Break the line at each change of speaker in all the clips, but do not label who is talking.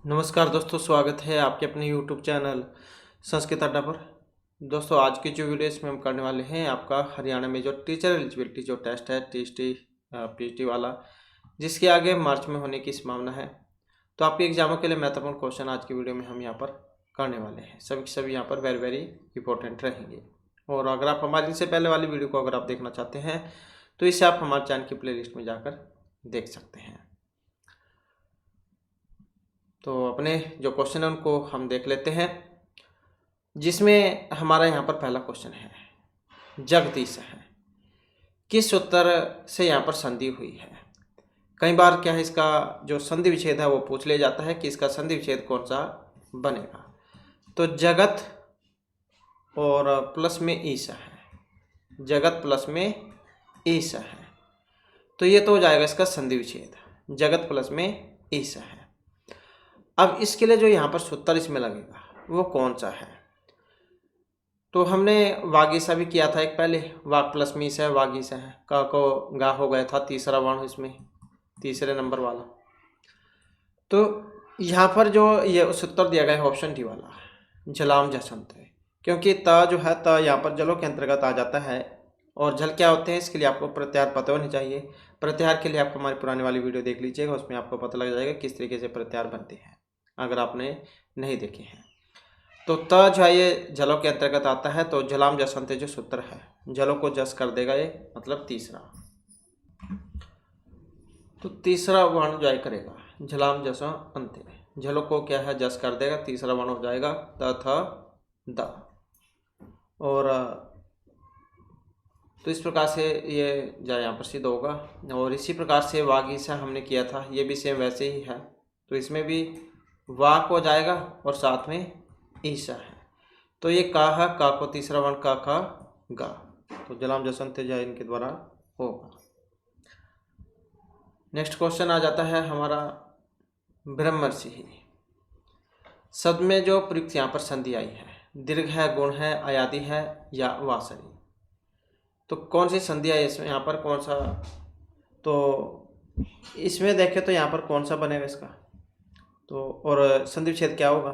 नमस्कार दोस्तों, स्वागत है आपके अपने YouTube चैनल संस्कृत अड्डा पर। दोस्तों, आज की जो वीडियो इसमें हम करने वाले हैं आपका हरियाणा में जो टीचर एलिजिबिलिटी जो टेस्ट है टीएसटी पीटी वाला, जिसके आगे मार्च में होने की संभावना है। तो आपके एग्जामों के लिए महत्वपूर्ण क्वेश्चन आज की वीडियो में हम यहाँ पर करने वाले हैं। सभी यहाँ पर वेरी वेरी इंपॉर्टेंट रहेंगे। और अगर आप हमारी से पहले वाली वीडियो को अगर आप देखना चाहते हैं तो इसे आप हमारे चैनल की प्लेलिस्ट में जाकर देख सकते हैं। तो अपने जो क्वेश्चन है उनको हम देख लेते हैं, जिसमें हमारा यहाँ पर पहला क्वेश्चन है जगदीश है। किस सूत्र से यहाँ पर संधि हुई है? कई बार क्या है, इसका जो संधि विच्छेद है वो पूछ लिया जाता है कि इसका संधि विच्छेद कौन सा बनेगा। तो जगत और प्लस में ईसा है, जगत प्लस में ईसा है, तो ये तो हो जाएगा इसका संधि विच्छेद, जगत प्लस में ईसा है। अब इसके लिए जो यहाँ पर सूत्र इसमें लगेगा वो कौन सा है? तो हमने वागीसा भी किया था एक पहले, वाग प्लस मीस है, वागीसा है, का को गा हो गया था तीसरा वर्ण इसमें, तीसरे नंबर वाला। तो यहाँ पर जो ये सूत्र दिया गया है ऑप्शन डी वाला, जलाम जसंत है, क्योंकि त जो है त यहाँ पर जलों के अंतर्गत आ जाता है। और जल क्या होते हैं इसके लिए आपको प्रत्याहार पता होने चाहिए। प्रत्याहार के लिए आप हमारी पुरानी वाली वीडियो देख लीजिएगा, उसमें आपको पता लग जाएगा किस तरीके से प्रत्याहार बनते हैं, अगर आपने नहीं देखे हैं। तो त जो है ये जलों के अंतर्गत आता है, तो जलाम जसंत जो सूत्र है जलों को जस कर देगा ये, मतलब तीसरा। तो तीसरा वर्ण जो है करेगा जलाम जस अंत्य, जलों को क्या है जस कर देगा, तीसरा वर्ण हो जाएगा त थ द। और तो इस प्रकार से ये जो यहाँ पर सिद्ध होगा। और इसी प्रकार से वागीसा हमने किया था, ये भी सेम वैसे ही है। तो इसमें भी वाक हो जाएगा और साथ में ईसा है, तो ये का है, का को तीसरा वर्ण का गा, तो जलाम जसंत जो इनके द्वारा होगा। नेक्स्ट क्वेश्चन आ जाता है हमारा ब्रह्मर्षि। शब्द में जो प्रयुक्त यहाँ पर संधि आई है, दीर्घ है, गुण है, अयादि है या वासरी, तो कौन सी संधि है इसमें, यहाँ पर कौन सा? तो इसमें देखें तो यहाँ पर कौन सा बनेगा इसका, तो और संधि विच्छेद क्या होगा?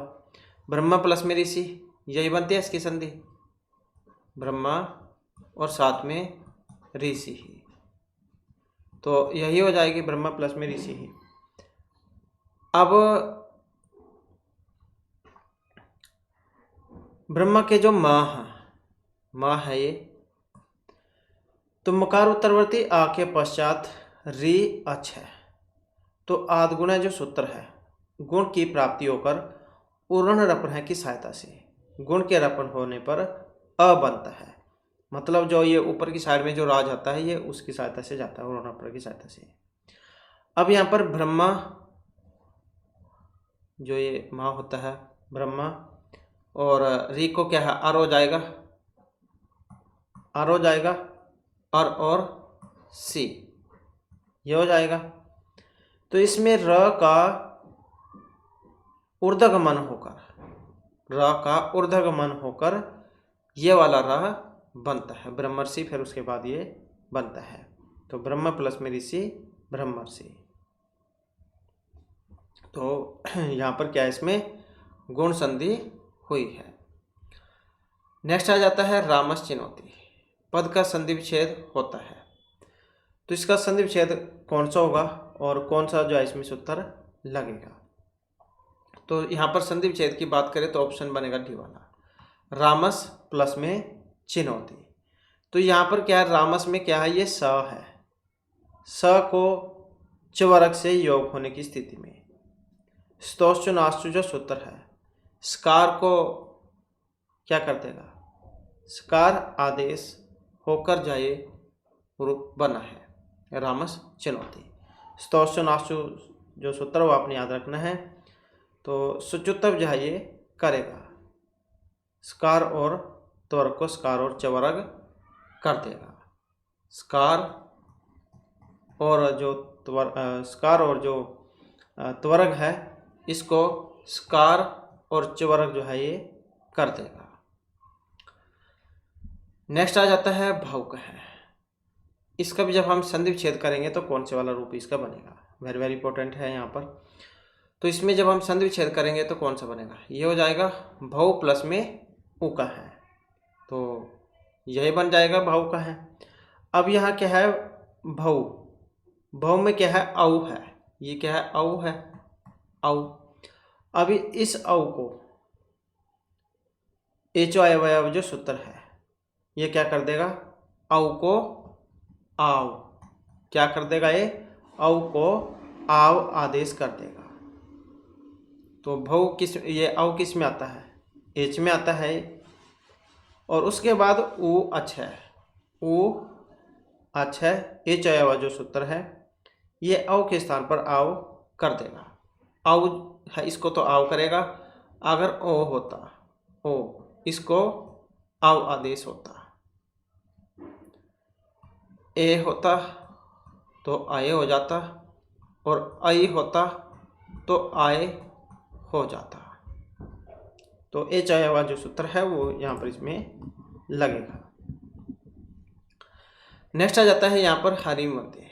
ब्रह्मा प्लस में ऋषि, यही बनती है इसकी संधि, ब्रह्मा और साथ में ऋषि ही, तो यही हो जाएगी ब्रह्मा प्लस में ऋषि ही। अब ब्रह्मा के जो माँ है ये, तो मकार उत्तरवर्ती आ के पश्चात री अच है, तो आदगुण जो सूत्र है, गुण की प्राप्ति होकर उर्ण रपण की सहायता से, गुण के रपण होने पर अ बनता है, मतलब जो ये ऊपर की साइड में जो राज आता है ये उसकी सहायता से जाता है, उर्ण रपण की सहायता से। अब यहाँ पर ब्रह्मा जो ये माँ होता है ब्रह्मा, और री को क्या है आर हो जाएगा, आर हो जाएगा, और सी ये हो जाएगा। तो इसमें र का ऊर्ध्वगमन होकर, र का ऊर्ध्वगमन होकर ये वाला र बनता है ब्रह्मर्षि, फिर उसके बाद ये बनता है, तो ब्रह्म प्लस में ऋषि ब्रह्मर्षि। तो यहाँ पर क्या है, इसमें गुण संधि हुई है। नेक्स्ट आ जाता है रामस चिनौती, पद का संधि विच्छेद होता है, तो इसका संधि विच्छेद कौन सा होगा और कौन सा जो है इसमें सूत्र लगेगा? तो यहाँ पर संधि विच्छेद की बात करें तो ऑप्शन बनेगा डी वाला, रामस प्लस में चिनौती। तो यहाँ पर क्या है, रामस में क्या है, ये स है, स को चवर्ग से योग होने की स्थिति में, स्तोश्चु नाश्चु जो सूत्र है, स्कार को क्या कर देगा, स्कार आदेश होकर जाए रूप बना है रामस चिनौती। स्तोश्चु नाश्चु जो सूत्र वो आपने याद रखना है, तो सुचुतव जो है ये करेगा, स्कार और त्वर्ग को स्कार और चवर्ग कर देगा, स्कार और जो स्कार और जो त्वर्ग है इसको स्कार और चवर्ग जो है ये कर देगा। नेक्स्ट आ जाता है भावुक है, इसका भी जब हम संधि विच्छेद करेंगे तो कौन से वाला रूप इसका बनेगा, वेरी वेरी इंपॉर्टेंट है यहाँ पर। तो इसमें जब हम संधि विच्छेद करेंगे तो कौन सा बनेगा, ये हो जाएगा भौ प्लस में उ का है, तो यही बन जाएगा भौ का है। अब यहाँ क्या है, भौ, भौ में क्या है, औ है, ये क्या है, औ है, औ। अभी इस औ को एचो अवयव जो सूत्र है ये क्या कर देगा, औ को आव, क्या कर देगा, ये औ को आव आदेश कर देगा। तो भौ किस, ये औ किस में आता है, एच में आता है, और उसके बाद उ अच है, उ अच है, एच अयवा जो सूत्र है ये औ के स्थान पर आव कर देगा। औ है, इसको तो आव करेगा, अगर ओ होता, ओ, इसको आव आदेश होता, ए होता तो आए हो जाता, और आई होता तो आए हो जाता। तो एच अयवा जो सूत्र है वो यहाँ पर इसमें लगेगा। नेक्स्ट आ जाता है यहाँ पर हरिम वंदे,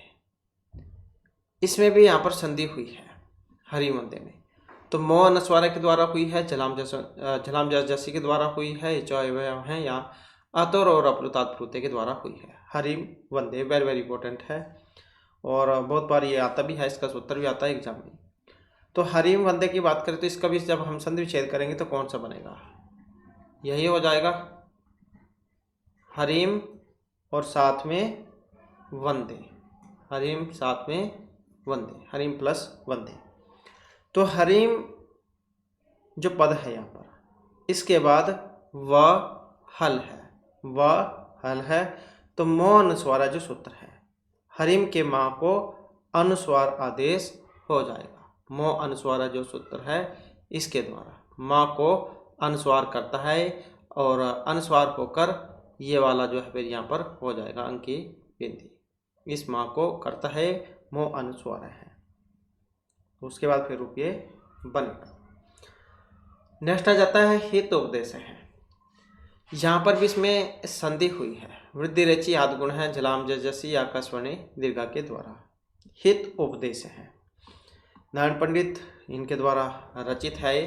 इसमें भी यहाँ पर संधि हुई है हरिम वंदे में। तो मो अनुस्वार के द्वारा हुई है, झलाम जसी के द्वारा हुई है, एच अयव है, या अतोर और अप्लुतात प्लुते के द्वारा हुई है। हरिम वंदे वेरी वेरी इंपॉर्टेंट है, और बहुत बार ये आता भी है, इसका सूत्र भी आता है एग्जाम में। तो हरिम वंदे की बात करें तो इसका भी जब हम संधि विच्छेद करेंगे तो कौन सा बनेगा, यही हो जाएगा हरिम और साथ में वंदे, हरिम साथ में वंदे, हरिम प्लस वंदे। तो हरिम जो पद है यहाँ पर, इसके बाद व हल है, व हल है, तो मो अनुस्वारा जो सूत्र है, हरिम के माँ को अनुस्वार आदेश हो जाएगा। मो अनुस्वारा जो सूत्र है इसके द्वारा माँ को अनुस्वार करता है, और अनुस्वार होकर ये वाला जो है फिर यहाँ पर हो जाएगा अंकी बिंदी, इस माँ को करता है, मो अनुस्वार है। उसके बाद फिर रूप ये बनेगा। नेक्स्ट आ जाता है हित उपदेश है, यहाँ पर भी इसमें संधि हुई है, वृद्धि रेची आदि गुण है, झलाम जसी आकाशवाणी दीर्घा के द्वारा हित उपदेश है, नारायण पंडित इनके द्वारा रचित है।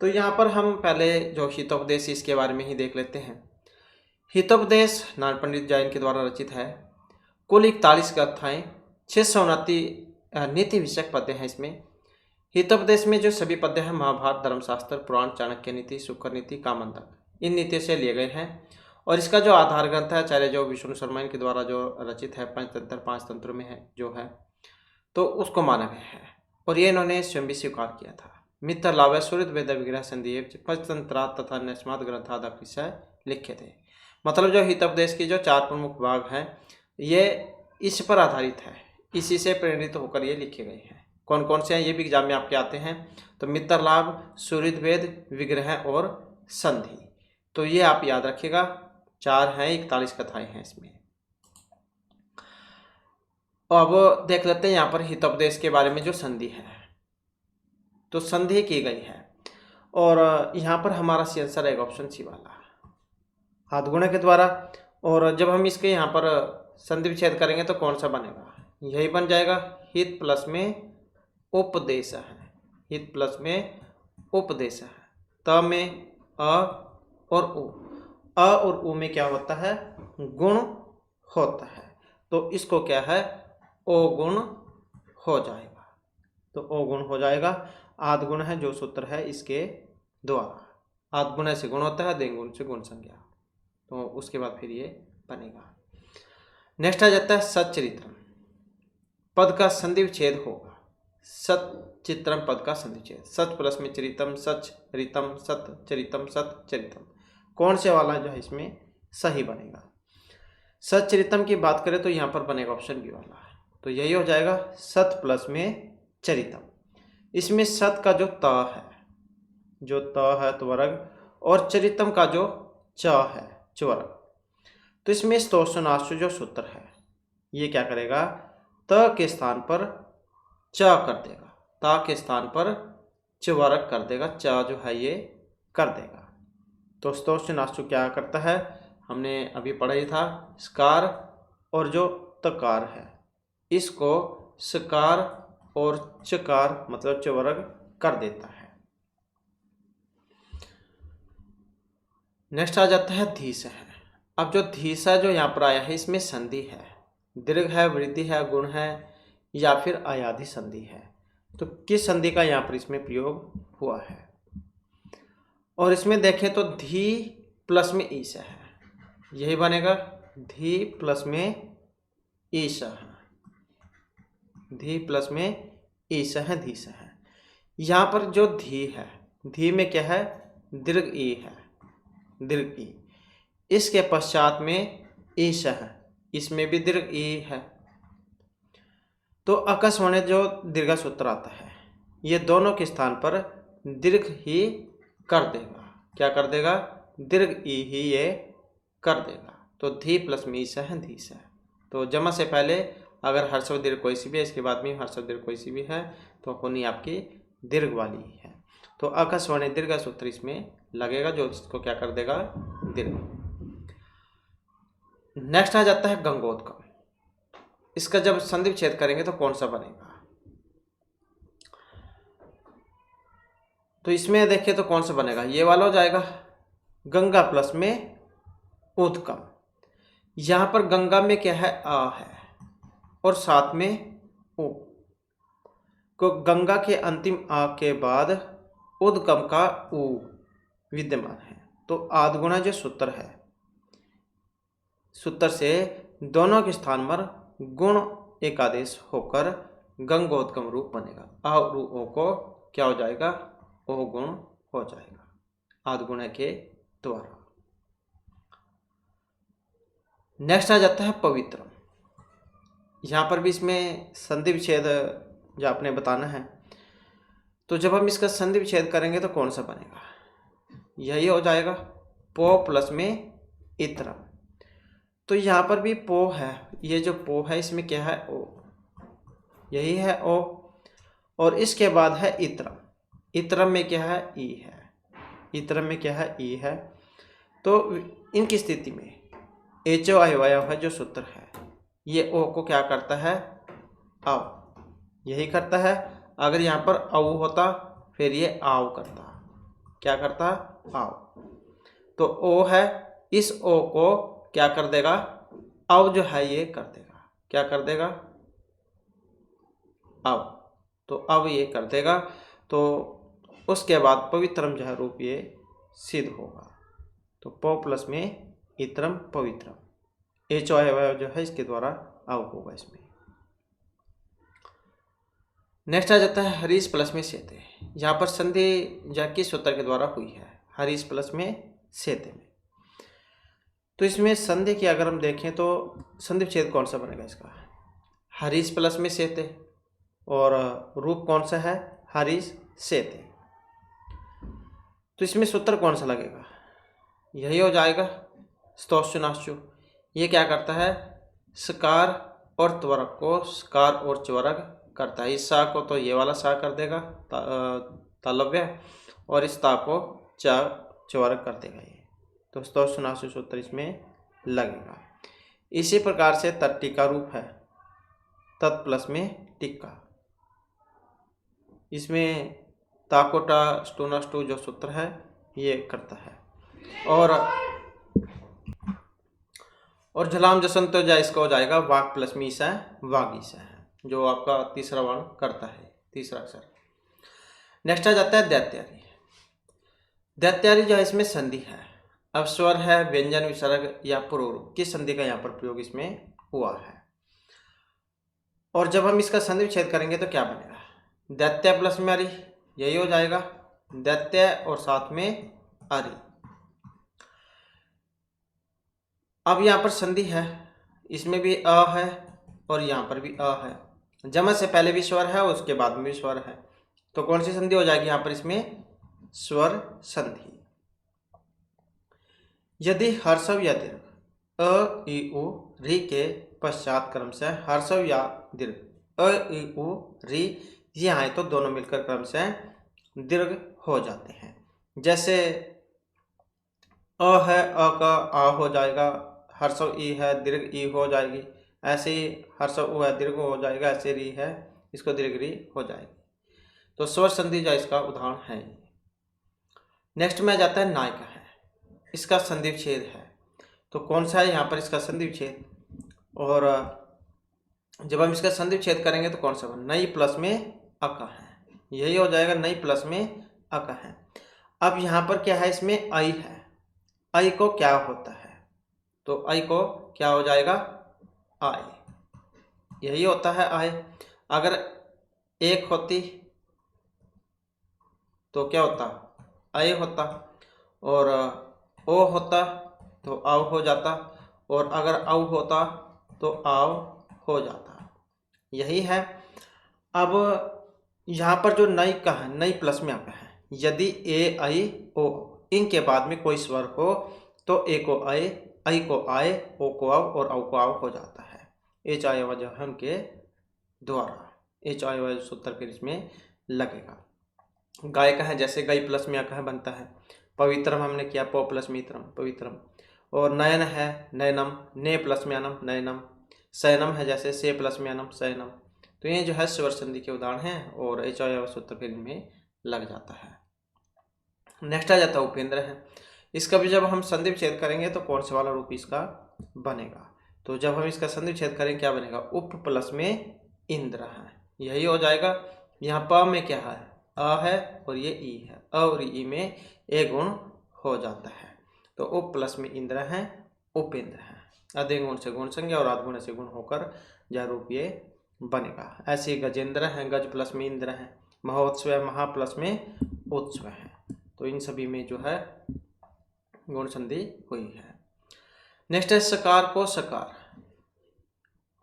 तो यहाँ पर हम पहले जो हितोपदेश इसके बारे में ही देख लेते हैं। हितोपदेश नारायण पंडित जैन के द्वारा रचित है, कुल 41 कथाएं, 629 नीति विषयक पद्य हैं इसमें। हितोपदेश में जो सभी पद्य हैं महाभारत, धर्मशास्त्र, पुराण, चाणक्य नीति, शुक्र नीति, कामंतक, इन नीतियों से लिए गए हैं। और इसका जो आधार ग्रंथ है आचार्य जो विष्णु शर्मा इनके द्वारा जो रचित है, पंचतंत्र 5 तंत्रों में है जो है, तो उसको माना गया है, और ये इन्होंने स्वयं भी स्वीकार किया था। मित्र लाभ सूर्य वेद विग्रह संदीप पंचतंत्रा तथा नस्मात ग्रंथाद विषय लिखे थे। मतलब जो हितोपदेश की जो 4 प्रमुख भाग हैं ये इस पर आधारित है, इसी से प्रेरित होकर ये लिखे गए हैं। कौन कौन से हैं ये भी एग्जाम में आपके आते हैं, तो मित्र लाभ, सूर्य वेद, विग्रह और संधि, तो ये आप याद रखिएगा। 4 हैं, 41 कथाएं हैं इसमें। अब देख लेते हैं यहाँ पर हितोपदेश के बारे में जो संधि है, तो संधि की गई है, और यहाँ पर हमारा सी आंसर है ऑप्शन सी वाला, आदगुण के द्वारा। और जब हम इसके यहाँ पर संधि विच्छेद करेंगे तो कौन सा बनेगा, यही बन जाएगा हित प्लस में उपदेश है, हित प्लस में उपदेश है। त में अ और उ, अ और उ में क्या होता है, गुण होता है, तो इसको क्या है, ओ गुण हो जाएगा, तो ओ गुण हो जाएगा। आदगुण है जो सूत्र है इसके द्वारा, आदगुण से गुण होता है, देंगुण से गुण संज्ञा, तो उसके बाद फिर ये बनेगा। नेक्स्ट आ जाता है सच्चरित्रम, पद का संधि विच्छेद होगा, सच्चित्रम पद का संधि विच्छेद, सच प्लस में चरितम, सच रितम, सत चरितम, सत चरितम, कौन से वाला जो है इसमें सही बनेगा। सच्चरितम की बात करें तो यहाँ पर बनेगा ऑप्शन बी वाला, तो यही हो जाएगा सत प्लस में चरितम। इसमें सत का जो त है, जो त है त्वरग, और चरितम का जो च है च्वरग, तो इसमें स्तोषणाश्व जो सूत्र है ये क्या करेगा, त के स्थान पर च कर देगा, ता के स्थान पर च्वरग कर देगा, च जो है ये कर देगा। तो स्तोषणाश्व क्या करता है, हमने अभी पढ़ा ही था, स्कार और जो तकार है इसको सकार और चकार मतलब च वर्ग कर देता है। नेक्स्ट आ जाता है धीस है। अब जो धीसा जो यहाँ पर आया है इसमें संधि है, दीर्घ है, वृद्धि है, गुण है या फिर अयाधि संधि है। तो किस संधि का यहाँ पर इसमें प्रयोग हुआ है? और इसमें देखें तो धी प्लस में ईश है, यही बनेगा धी प्लस में ईश है, धी प्लस में ईश है, धीस है। यहाँ पर जो धी है, धी में क्या है? दीर्घ ई है, दीर्घ ई। इसके पश्चात में ईश है, इसमें भी दीर्घ ई है। तो अकस्मात जो दीर्घ सूत्र आता है ये दोनों के स्थान पर दीर्घ ही कर देगा। क्या कर देगा? दीर्घ ई ही ये कर देगा। तो धी प्लस में ईश है, धीस है। तो जमा से पहले अगर हर्षव दीर्घ कोई सी भी है, इसके बाद में हर्षव दीर्घ कोई सी भी है तो होनी आपकी दीर्घ वाली ही है। तो अकस्मात दीर्घ सूत्र इसमें लगेगा जो इसको क्या कर देगा? दीर्घ। नेक्स्ट आ जाता है गंगोत्कम। इसका जब संधि विच्छेद करेंगे तो कौन सा बनेगा? तो इसमें देखिए तो कौन सा बनेगा? ये वाला हो जाएगा गंगा प्लस में उत्कम। यहां पर गंगा में क्या है? आ है और साथ में उ को गंगा के अंतिम आ के बाद उद्गम का उ विद्यमान है। तो आदगुणा जो सूत्र है, सूत्र से दोनों के स्थान पर गुण एक आदेश होकर गंगोत्कम रूप बनेगा। आ ओ को क्या हो जाएगा? ओ गुण हो जाएगा आदगुण के द्वारा। नेक्स्ट आ जाता है पवित्रम। यहाँ पर भी इसमें संधि विच्छेद जो आपने बताना है। तो जब हम इसका संधि विच्छेद करेंगे तो कौन सा बनेगा? यही हो जाएगा पो प्लस में इत्रम। तो यहाँ पर भी पो है, ये जो पो है इसमें क्या है? ओ, यही है ओ। और इसके बाद है इत्रम। इत्रम में क्या है? ई है। इत्रम में क्या है? ई है। तो इनकी स्थिति में एचो अवयव है जो सूत्र है ये ओ को क्या करता है? आव, यही करता है। अगर यहाँ पर औ होता फिर ये आव करता। क्या करता? आव। तो ओ है, इस ओ को क्या कर देगा? अब जो है ये कर देगा। क्या कर देगा? अब। तो अब ये कर देगा। तो उसके बाद पवित्रम जो है रूप ये सिद्ध होगा। तो प प्लस में इत्रम पवित्रम एच जो है इसके द्वारा अब होगा इसमें। नेक्स्ट आ जाता है हरीश प्लस में सेते। यहाँ पर संधि जो किस सूत्र के द्वारा हुई है? हरीश प्लस में सेते में। तो इसमें संधि की अगर हम देखें तो संधि विच्छेद कौन सा बनेगा इसका? हरीश प्लस में सेते। और रूप कौन सा है? हरीश सेते। तो इसमें सूत्र कौन सा लगेगा? यही हो जाएगा स्तोषुनाश्चु। ये क्या करता है? सकार और त्वरक को सकार और च्वरक करता है। इस सा को तो ये वाला सा कर देगा तालव्य, और इस ता को च्वरक कर देगा ये। तो स्तोषुनाश्चु सूत्र इसमें लगेगा। इसी प्रकार से तट्टिका रूप है, तत् प्लस में टिक्का। इसमें ताकोटा स्टूनास्टू जो सूत्र है ये करता है। और झलाम जसंत जा इसका हो जाएगा वाक प्लस में ईसा वाग ईसा है जो आपका तीसरा वर्ण करता है, तीसरा अक्षर। नेक्स्ट आ जाता है दैत्यारी। दैत्यारी जो है इसमें संधि है। अब स्वर है, व्यंजन, विसर्ग या पुरोरूप, किस संधि का यहाँ पर प्रयोग इसमें हुआ है? और जब हम इसका संधि विच्छेद करेंगे तो क्या बनेगा? दैत्य प्लस में अरि, यही हो जाएगा दैत्य और साथ में अरि। अब यहाँ पर संधि है, इसमें भी अ है और यहाँ पर भी अ है। जमा से पहले भी स्वर है और उसके बाद में भी स्वर है। तो कौन सी संधि हो जाएगी यहाँ पर? इसमें स्वर संधि। यदि हर्षव या दीर्घ अ इ उ री के पश्चात क्रम से हर्षव या दीर्घ अ इ उ री ये आए तो दोनों मिलकर क्रम से दीर्घ हो जाते हैं। जैसे अ है, अ का आ हो जाएगा, हर्षव ई है, दीर्घ ई हो जाएगी। ऐसे ही हर्षव उ है, दीर्घ हो जाएगा, ऐसे री है, इसको दीर्घ हो जाएगी। तो स्वर संधि जो इसका उदाहरण है। नेक्स्ट में आ जाता है नाय का है, इसका संधि विच्छेद है। तो कौन सा है यहाँ पर इसका संधि विच्छेद, और जब हम इसका संधि विच्छेद करेंगे तो कौन सा बन, नई प्लस में अका है, यही हो जाएगा, नई प्लस में अका है। अब यहाँ पर क्या है, इसमें आई है, आई को क्या होता है, तो आई को क्या हो जाएगा, आय, यही होता है आय। अगर एक होती तो क्या होता, आय होता, और ओ होता तो आव हो जाता, और अगर आव होता तो आव हो जाता, यही है। अब यहाँ पर जो नई का है, नई प्लस में आता है, यदि ए आई ओ इनके बाद में कोई स्वर हो तो ए को आए, आई को आए, ओ को आव और औ को आव हो जाता है, एच आय वजहन के द्वारा, एच आय वजह सूत्र के इसमें लगेगा। गाय का है, जैसे गई प्लस में अका है बनता है। पवित्रम हमने किया, पो प्लस में इत्रम पवित्रम। और नयन है, नयनम, ने प्लस में अनम नयनम। शयनम है, जैसे से प्लस में अनम शयनम। तो ये जो है स्वर संधि के उदाहरण हैं और एच आय सूत्र के में लग जाता है। नेक्स्ट आ जाता है उपेंद्र है, इसका भी जब हम संधि विच्छेद करेंगे तो कौन सा वाला रूप इसका बनेगा, तो जब हम इसका संधि विच्छेद करेंगे क्या बनेगा, उप प्लस में इंद्र है, यही हो जाएगा। यहाँ प में क्या है, अ है और ये ई है, अ और ई में ए गुण हो जाता है, तो उप प्लस में इंद्र है, उपेंद्र है। अधिक गुण से गुण संज्ञा और आध गुण से गुण होकर यह रूप ये बनेगा। ऐसे ही गजेंद्र है, गज प्लस में इंद्र है। महोत्सव है, महा प्लस में उत्सव है, तो इन सभी में जो है गुण संधि हुई है। नेक्स्ट है सकार को सकार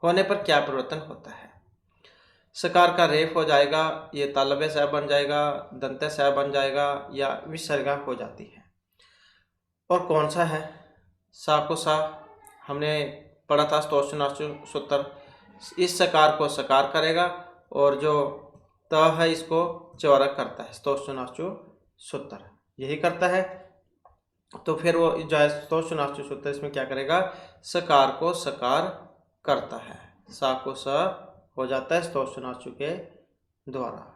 होने पर क्या परिवर्तन होता है। सकार का रेफ हो जाएगा, ये तालव्य स बन जाएगा, दंत्य स बन जाएगा, या विसर्गा हो जाती है। और कौन सा है, सा को सा हमने पढ़ा था स्तोषनाचु सूत्र, इस सकार को सकार करेगा और जो त है इसको चौरक करता है, स्तोषनाचु सूत्र यही करता है। तो फिर वो जो है स्तोषनाचु सूत्र इसमें क्या करेगा, सकार को सकार करता है, सा को स हो जाता है स्तोषनाचु के द्वारा।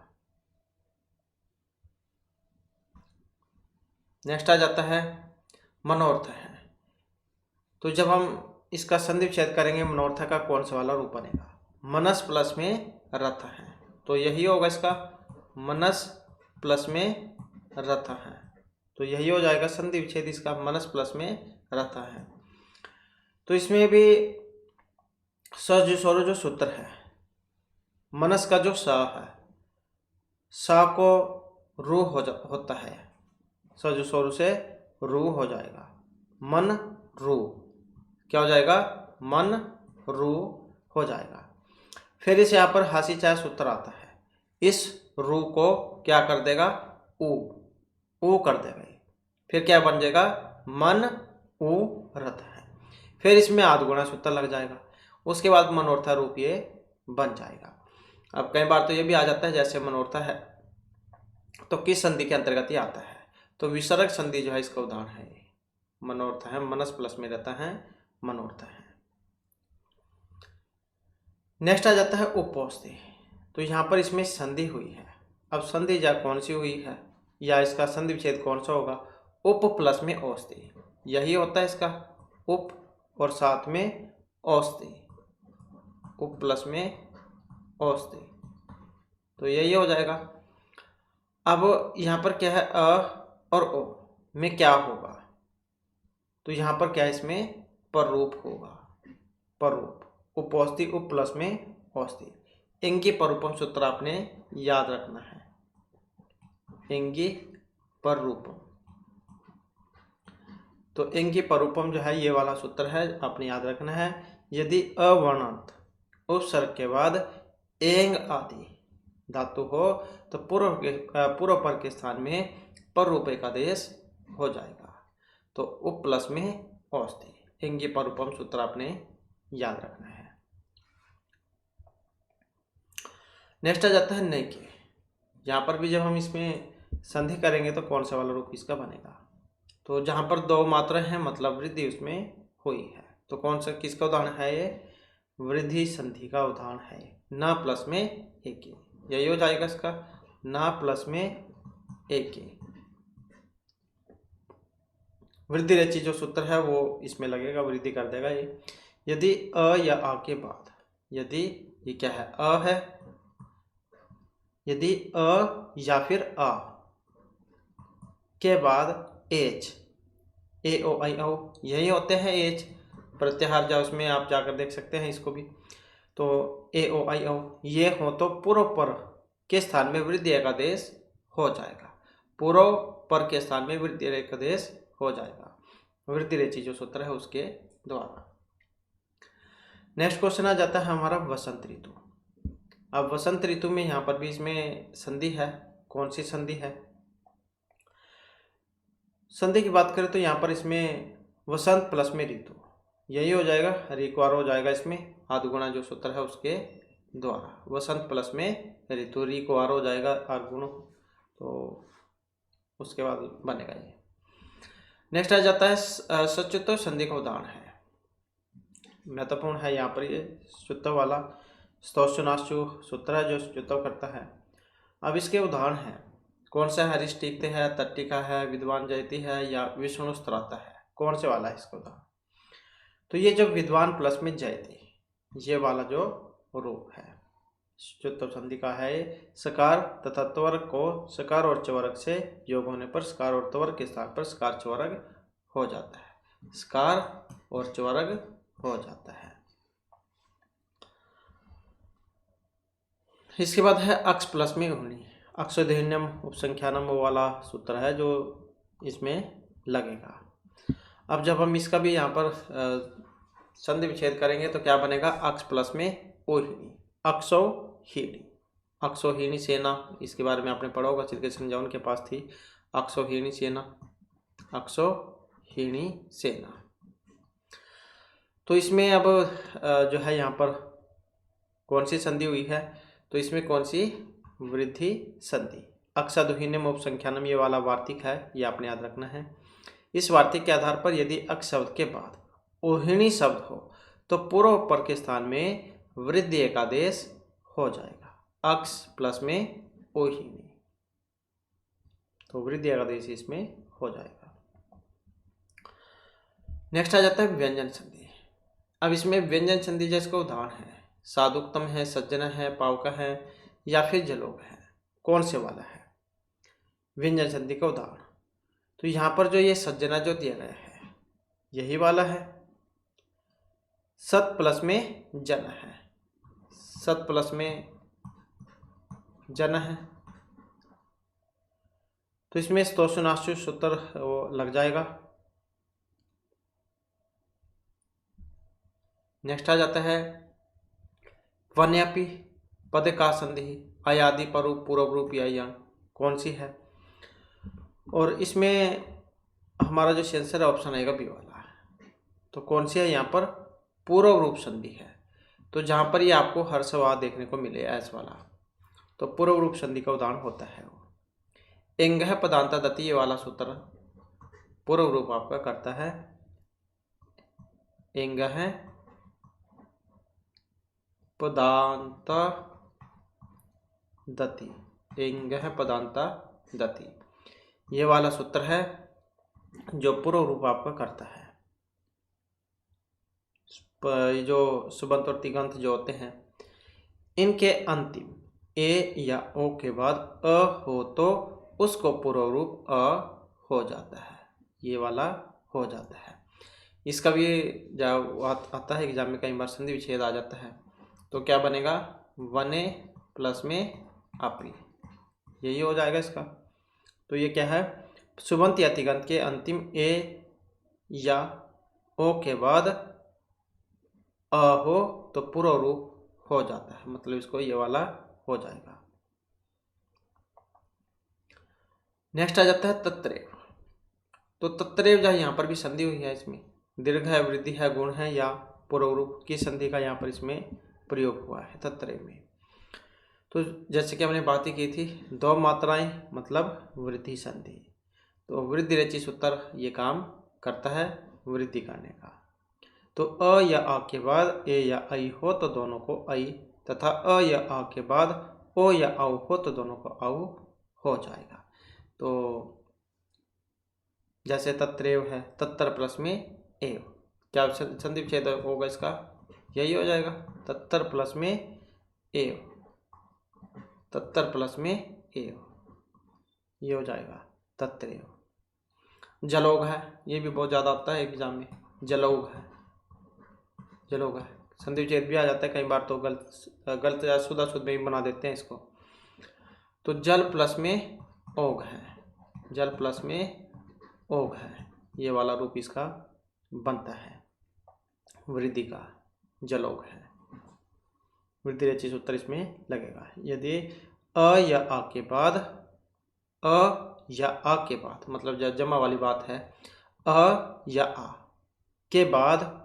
नेक्स्ट आ जाता है मनोर्थ है, तो जब हम इसका संधि विच्छेद करेंगे मनोर्थ का कौन सा वाला रूप बनेगा, मनस प्लस में रथ है, तो यही होगा इसका, मनस प्लस में रथ है, तो यही हो जाएगा संधि विच्छेद इसका, मनस प्लस में रथ है। तो इसमें भी सजुसोरु जो सूत्र है, मनस का जो स है, सा को रू होता है, सजुसोरु से रू हो जाएगा, मन रू क्या हो जाएगा, मन रू हो जाएगा। फिर इस यहाँ पर हासी चाय सूत्र आता है, इस रू को क्या कर देगा, ऊ कर देगा, फिर क्या बन जाएगा, मन ऊ रथ है। फिर इसमें आधगुणा सूत्र लग जाएगा, उसके बाद मनोर्था रूप ये बन जाएगा। अब कई बार तो ये भी आ जाता है, जैसे मनोर्था है तो किस संधि के अंतर्गत ये आता है, तो विसर्ग संधि जो है इसका उदाहरण है, मनोर्थ है, मनस प्लस में रहता है, मनोर्थ है। नेक्स्ट आ जाता है उपौस्ती, तो यहाँ पर इसमें संधि हुई है। अब संधि या कौन सी हुई है, या इसका संधि विच्छेद कौन सा होगा, उप प्लस में औस्ती, यही होता है इसका, उप और साथ में औस्ती, उप प्लस में औस्ती, तो यही हो जाएगा। अब यहाँ पर क्या है, अ और ओ में क्या होगा, तो यहाँ पर क्या है, इसमें पररूप होगा, पररूप, उपौस्ती उप प्लस में औस्ती। इनकी परूपम सूत्र आपने याद रखना है, इंगी पररूपम, तो इंगी परूपम जो है ये वाला सूत्र है, आपने याद रखना है। यदि अवर्णांत उपसर्ग के बाद एंग आदि धातु हो तो पूर्व पर के स्थान में पर रूपे का आदेश हो जाएगा, तो उप प्लस में औस्ती, इंगी परूपम सूत्र आपने याद रखना है। नेक्स्ट आ जाता है नैके, यहाँ पर भी जब हम इसमें संधि करेंगे तो कौन सा वाला रूप इसका बनेगा, तो जहाँ पर दो मात्रा है मतलब वृद्धि उसमें हुई है, तो कौन सा किसका उदाहरण है, ये वृद्धि संधि का उदाहरण है, न प्लस में एक के, यही हो जाएगा इसका। ना प्लस में एक के, वृद्धि रेचि जो सूत्र है वो इसमें लगेगा, वृद्धि कर देगा ये। यदि अ या आ के बाद, यदि ये क्या है, अ है, यदि अ या फिर आ के बाद एच, ए ओ आई ओ, यही होते हैं एच प्रत्याहार, जा उसमें आप जाकर देख सकते हैं इसको भी। तो ए ओ आई ओ ये हो तो पूर्व पर के स्थान में वृद्धि एकादेश हो जाएगा, पूर्व पर के स्थान में वृद्धि एकादेश हो जाएगा, वृद्धि रेचि जो सूत्र है उसके द्वारा। नेक्स्ट क्वेश्चन आ जाता है हमारा वसंत ऋतु। अब वसंत ऋतु में यहाँ पर भी इसमें संधि है, कौन सी संधि है? संधि की बात करें तो यहाँ पर इसमें वसंत प्लस में ऋतु, यही हो जाएगा, रिक्वार हो जाएगा इसमें, आधगुणा जो सूत्र है उसके द्वारा। वसंत प्लस में ऋतु, रिक्वार हो जाएगा आधगुण, तो उसके बाद बनेगा ये। नेक्स्ट आ जाता है सच्युत्व संधि का उदाहरण है, महत्वपूर्ण है यहाँ पर ये सच्युत्व वाला। स्तोषनाशु सूत्र है जो सच्युत्व करता है। अब इसके उदाहरण है, कौन सा है? हरिष्टिक्ते है, तट्टिका है, विद्वान जयति है या विष्णु स्तोत्र है, कौन से वाला है इसका उदाहरण? तो ये जो विद्वान प्लस में जयति, ये वाला जो रूप है सच्युत्व संधि का है, सकार तथा त्वर्ग को सकार और चवर्ग से योग होने पर सकार और त्वर्ग के स्थान पर सकार चवर्ग हो जाता है, सकार और चवर्ग हो जाता है। इसके बाद है अक्ष प्लस में घूर्णी, अक्षोधीन्यम उपसंख्यानम वाला सूत्र है जो इसमें लगेगा। अब जब हम इसका भी यहाँ पर संधि विच्छेद करेंगे तो क्या बनेगा? अक्ष प्लस में ओहिणी, अक्षोहिणी, अक्षोहिणी सेना, इसके बारे में आपने पढ़ा होगा, श्री संजौन के पास थी अक्षोहिणी सेना, अक्षोहिणी सेना। तो इसमें अब जो है यहाँ पर कौन सी संधि हुई है? तो इसमें कौन सी? वृद्धि संधि। अक्षादुहीनम उपसंख्यानम ये वाला वार्तिक है, ये आपने याद रखना है। इस वार्तिक के आधार पर यदि अक्ष शब्द के बाद ओहिणी शब्द हो तो पूर्व पर के स्थान में वृद्धि एकादेश हो जाएगा, अक्ष प्लस में ओहिणी, तो वृद्धि एकादेश इसमें हो जाएगा। नेक्स्ट आ जाता है व्यंजन संधि। अब इसमें व्यंजन संधि जिसका उदाहरण है, साधुक्तम है, सज्जन है, पावका है या फिर जलोग है, कौन से वाला है व्यंजन संधि का उदाहरण? तो यहाँ पर जो ये सज्जना जो दिया गया है यही वाला है, सत प्लस में जन है, सत प्लस में जन है, तो इसमें स्तोषनाशु सूत्र वो लग जाएगा। नेक्स्ट आ जाता है वन्यापि पद का संधि, अयादि पर पूर्व रूप या यण, कौन सी है? और इसमें हमारा जो सेंसर है ऑप्शन आएगा बी वाला, तो कौन सी है यहाँ पर? पूर्व रूप संधि है। तो जहाँ पर ये आपको हर सवाल देखने को मिले एस वाला, तो पूर्व रूप संधि का उदाहरण होता है वो। एंग है पदांता दति, ये वाला सूत्र पूर्व रूप आपका करता है, एंग है पदांता दति, एंग है पदांता दति, ये वाला सूत्र है जो पूर्व रूप आपका करता है। जो सुबंत और तिगंत जो होते हैं इनके अंतिम ए या ओ के बाद अ हो तो उसको पूर्व रूप अ हो जाता है, ये वाला हो जाता है। इसका भी जब आता है एग्जाम में कई बार संधि विच्छेद आ जाता है, तो क्या बनेगा? वने प्लस में अपी, यही हो जाएगा इसका। तो ये क्या है? सुबंत या तिगंत के अंतिम ए या ओ के बाद अ हो तो पूर्व रूप हो जाता है, मतलब इसको ये वाला हो जाएगा। नेक्स्ट आ जाता है तत्रेव। तो तत्रेव जहाँ यहाँ पर भी संधि हुई है, इसमें दीर्घ है, वृद्धि है, गुण है या पूर्व रूप की संधि का यहाँ पर इसमें प्रयोग हुआ है तत्रेव में। तो जैसे कि हमने बात ही की थी, दो मात्राएं मतलब वृद्धि संधि, तो वृद्धि रेचि सूत्र ये काम करता है वृद्धि करने का। तो अ या आ के बाद ए या आई हो तो दोनों को आई, तथा अ या आ के बाद ओ या औ हो तो दोनों को औ हो जाएगा। तो जैसे तत्रेव है, तत्तर प्लस में एव, क्या संधि विच्छेद होगा इसका? यही हो जाएगा, तत्तर प्लस में एव, तत्तर प्लस में एव, ये हो जाएगा तत्रेव। जलोग है, ये भी बहुत ज़्यादा आता है एग्जाम में, जलोग है, जलोग है, संधि विच्छेद भी आ जाता है कई बार, तो गलत या शुद्ध शुद्ध में भी बना देते हैं इसको। तो जल प्लस में ओग है, जल प्लस में ओग है, ये वाला रूप इसका बनता है वृद्धि का, जलोग है, वृद्धि रेचि सूत्र इसमें लगेगा। यदि अ या आ के बाद, अ या आ के बाद, मतलब जब जमा वाली बात है, अ या आ के बाद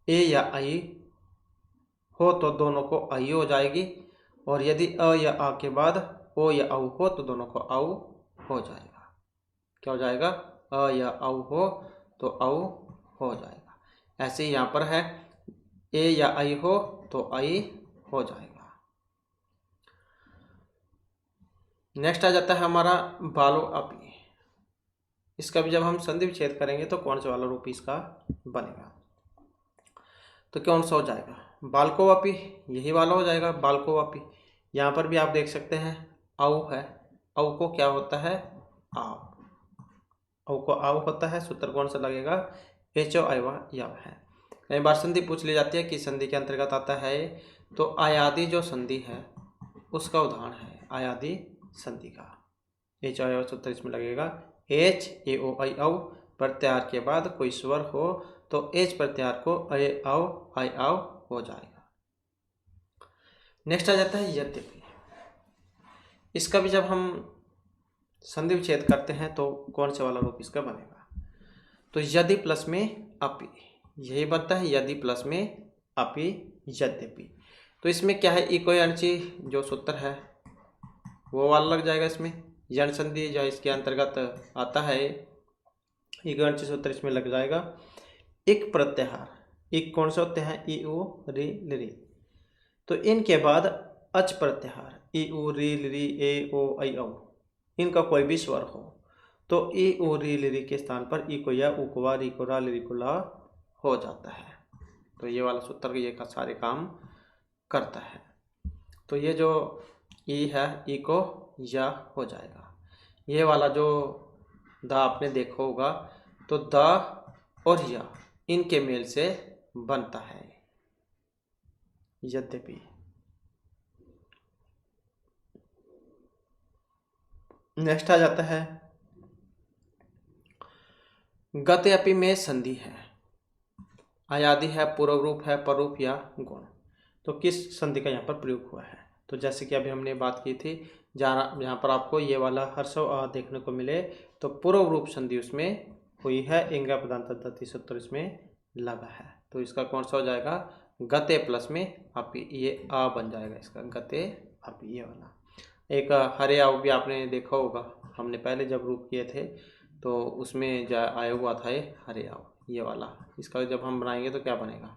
ए या आई हो तो दोनों को आई हो जाएगी, और यदि अ या आ के बाद ओ या औ हो तो दोनों को औ हो जाएगा। क्या हो जाएगा? अ या औ हो तो औ हो जाएगा। ऐसे ही यहाँ पर है, ए या आई हो तो आई हो जाएगा। नेक्स्ट आ जाता है हमारा बालो अपी। इसका भी जब हम संधि विच्छेद करेंगे तो कौन सा वाला रूप इसका बनेगा? तो कौन सा हो जाएगा? बालकोवापी, यही वाला हो जाएगा बालकोवापी। यहाँ पर भी आप देख सकते हैं औ है, औ को क्या होता है? आव, औ को आव होता है, सूत्र कौन सा लगेगा? एचो आयवा यव है। कई बार संधि पूछ ली जाती है कि संधि के अंतर्गत आता है, तो आयादी जो संधि है उसका उदाहरण है आयादी संधि का। एच आय सूत्र इसमें लगेगा, एच ए ओ आई औ, प्रत्याहार के बाद कोई स्वर हो तो एच प्रत्याहार को अय आओ आई आओ हो जाएगा। नेक्स्ट आ जाता है यद्यपि। इसका भी जब हम संधि विच्छेद करते हैं तो कौन से वाला रूप इसका बनेगा? तो यदि प्लस में अपि, यही बनता है, यदि प्लस में अपि यद्यपि। तो इसमें क्या है? इको अणचि जो सूत्र है वो वाला लग जाएगा इसमें, यण संधि जो इसके अंतर्गत आता है, इको अणचि सूत्र इसमें लग जाएगा। इक प्रत्याहार, इक कौन से होते हैं? ई उ री ली, तो इनके बाद अच प्रत्याहार, ई उ री ली ए ओ आई औ, इनका कोई भी स्वर हो तो ई उ री ली के स्थान पर ई को या उ को वा, री को रा, ली को ला हो जाता है। तो ये वाला सूत्र ये का सारे काम करता है। तो ये जो ई है, ई को या हो जाएगा। ये वाला जो द आपने देखा होगा, तो द और या इनके मेल से बनता है यद्यपि। नेक्स्ट आ जाता है गत्यपि में संधि है, आयादी है, पूर्व रूप है, पररूप या गुण। तो किस संधि का यहाँ पर प्रयोग हुआ है? तो जैसे कि अभी हमने बात की थी, जहाँ पर आपको ये वाला हर्षव आ देखने को मिले तो पूर्व रूप संधि उसमें हुई है, इंगा प्रदान तद्धति सूत्र इसमें लगा है। तो इसका कौन सा हो जाएगा? गते प्लस में अपि, ये आ बन जाएगा इसका, गते अपि ये वाला। एक हरे आव भी आपने देखा होगा, हमने पहले जब रूप किए थे तो उसमें जो आया हुआ था ये हरे आव, ये वाला। इसका जब हम बनाएंगे तो क्या बनेगा?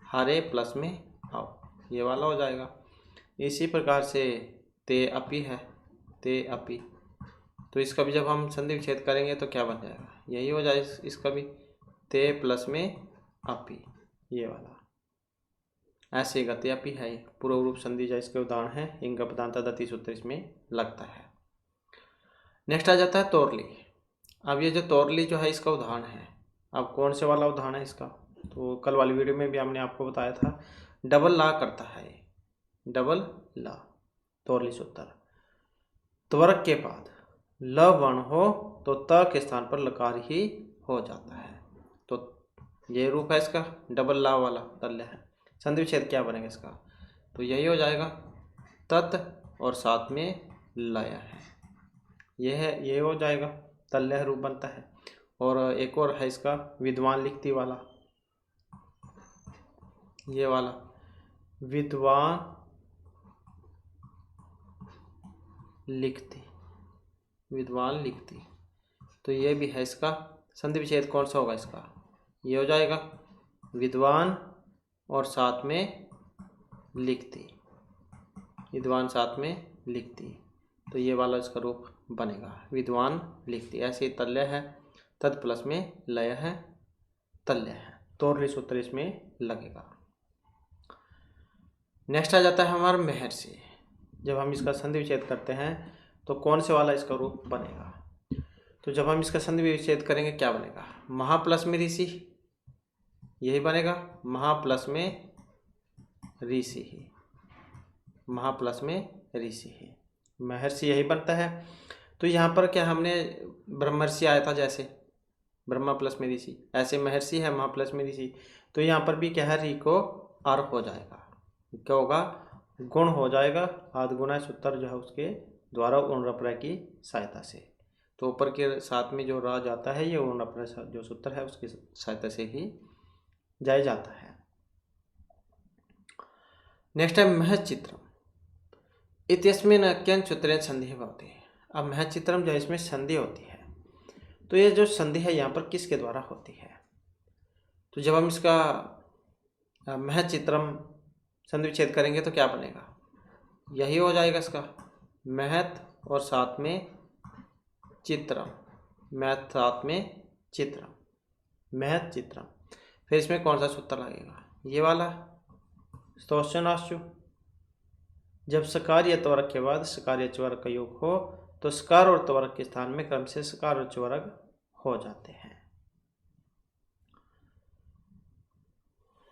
हरे प्लस में आव, ये वाला हो जाएगा। इसी प्रकार से ते अपि है, ते अपि, तो इसका भी जब हम संधि विच्छेद करेंगे तो क्या बन जाएगा? यही हो जाएगा इसका भी, ते प्लस में अपि, ये वाला। ऐसे गति अपि है, पूर्व रूप संधि जो इसके उदाहरण है, इंग प्रदान तद्धति सूत्र इसमें लगता है। नेक्स्ट आ जाता है तोरली। अब ये जो तोरली जो है इसका उदाहरण है, अब कौन से वाला उदाहरण है इसका? तो कल वाली वीडियो में भी हमने आपको बताया था, डबल ला करता है, डबल ला, तोरली सूत्र। त्वरक के बाद ल वर्ण हो तो त के स्थान पर लकार ही हो जाता है। तो ये रूप है इसका, डबल ला वाला, तल्य है। संधि विच्छेद क्या बनेगा इसका? तो यही हो जाएगा, तत् और साथ में लय है, ये है, ये हो जाएगा, तल्य रूप बनता है। और एक और है इसका विद्वान लिखती वाला, ये वाला विद्वान लिखती, विद्वान लिखती, तो ये भी है इसका। संधि विच्छेद कौन सा होगा इसका? ये हो जाएगा विद्वान और साथ में लिखती, विद्वान साथ में लिखती, तो ये वाला इसका रूप बनेगा, विद्वान लिखती। ऐसे ही तल्य है, तद प्लस में लय है, तल्य है, तोरली सूत्र इसमें लगेगा। नेक्स्ट आ जाता है हमारा महर्षि। जब हम इसका संधि विच्छेद करते हैं तो कौन से वाला इसका रूप बनेगा? तो जब हम इसका संधि विच्छेद करेंगे क्या बनेगा? महा प्लस में ऋषि, यही बनेगा, महा प्लस में ऋषि ही, महा प्लस में ऋषि ही, महर्षि यही बनता है। तो यहाँ पर क्या हमने ब्रह्मर्षि आया था, जैसे ब्रह्मा प्लस में ऋषि, ऐसे महर्षि है महा प्लस में ऋषि। तो यहाँ पर भी क्या है, री को अर्क हो जाएगा, क्या होगा, गुण हो जाएगा, आदगुणा सूत्र जो है उसके द्वारा उणरप्रय की सहायता से। तो ऊपर के साथ में जो रा जाता है ये उणरप्रय जो सूत्र है उसकी सहायता से ही जाया जाता है। नेक्स्ट है महच्चित्रम। इत्यस्मिन् क्यं सूत्रेण संधि भवति। अब महच्चित्रम जो इसमें संधि होती है, तो ये जो संधि है यहाँ पर किसके द्वारा होती है? तो जब हम इसका महच्चित्रम संधि विच्छेद करेंगे तो क्या बनेगा? यही हो जाएगा इसका, महत और साथ में चित्रम, महत साथ में चित्रम, महत चित्रम। फिर इसमें कौन सा सूत्र लगेगा? ये वाला स्तोषणाश्चु। जब सकार या त्वरक के बाद सकार या च्वरक का योग हो तो सकार और त्वरक के स्थान में क्रम से सकार और च्वरक हो जाते हैं।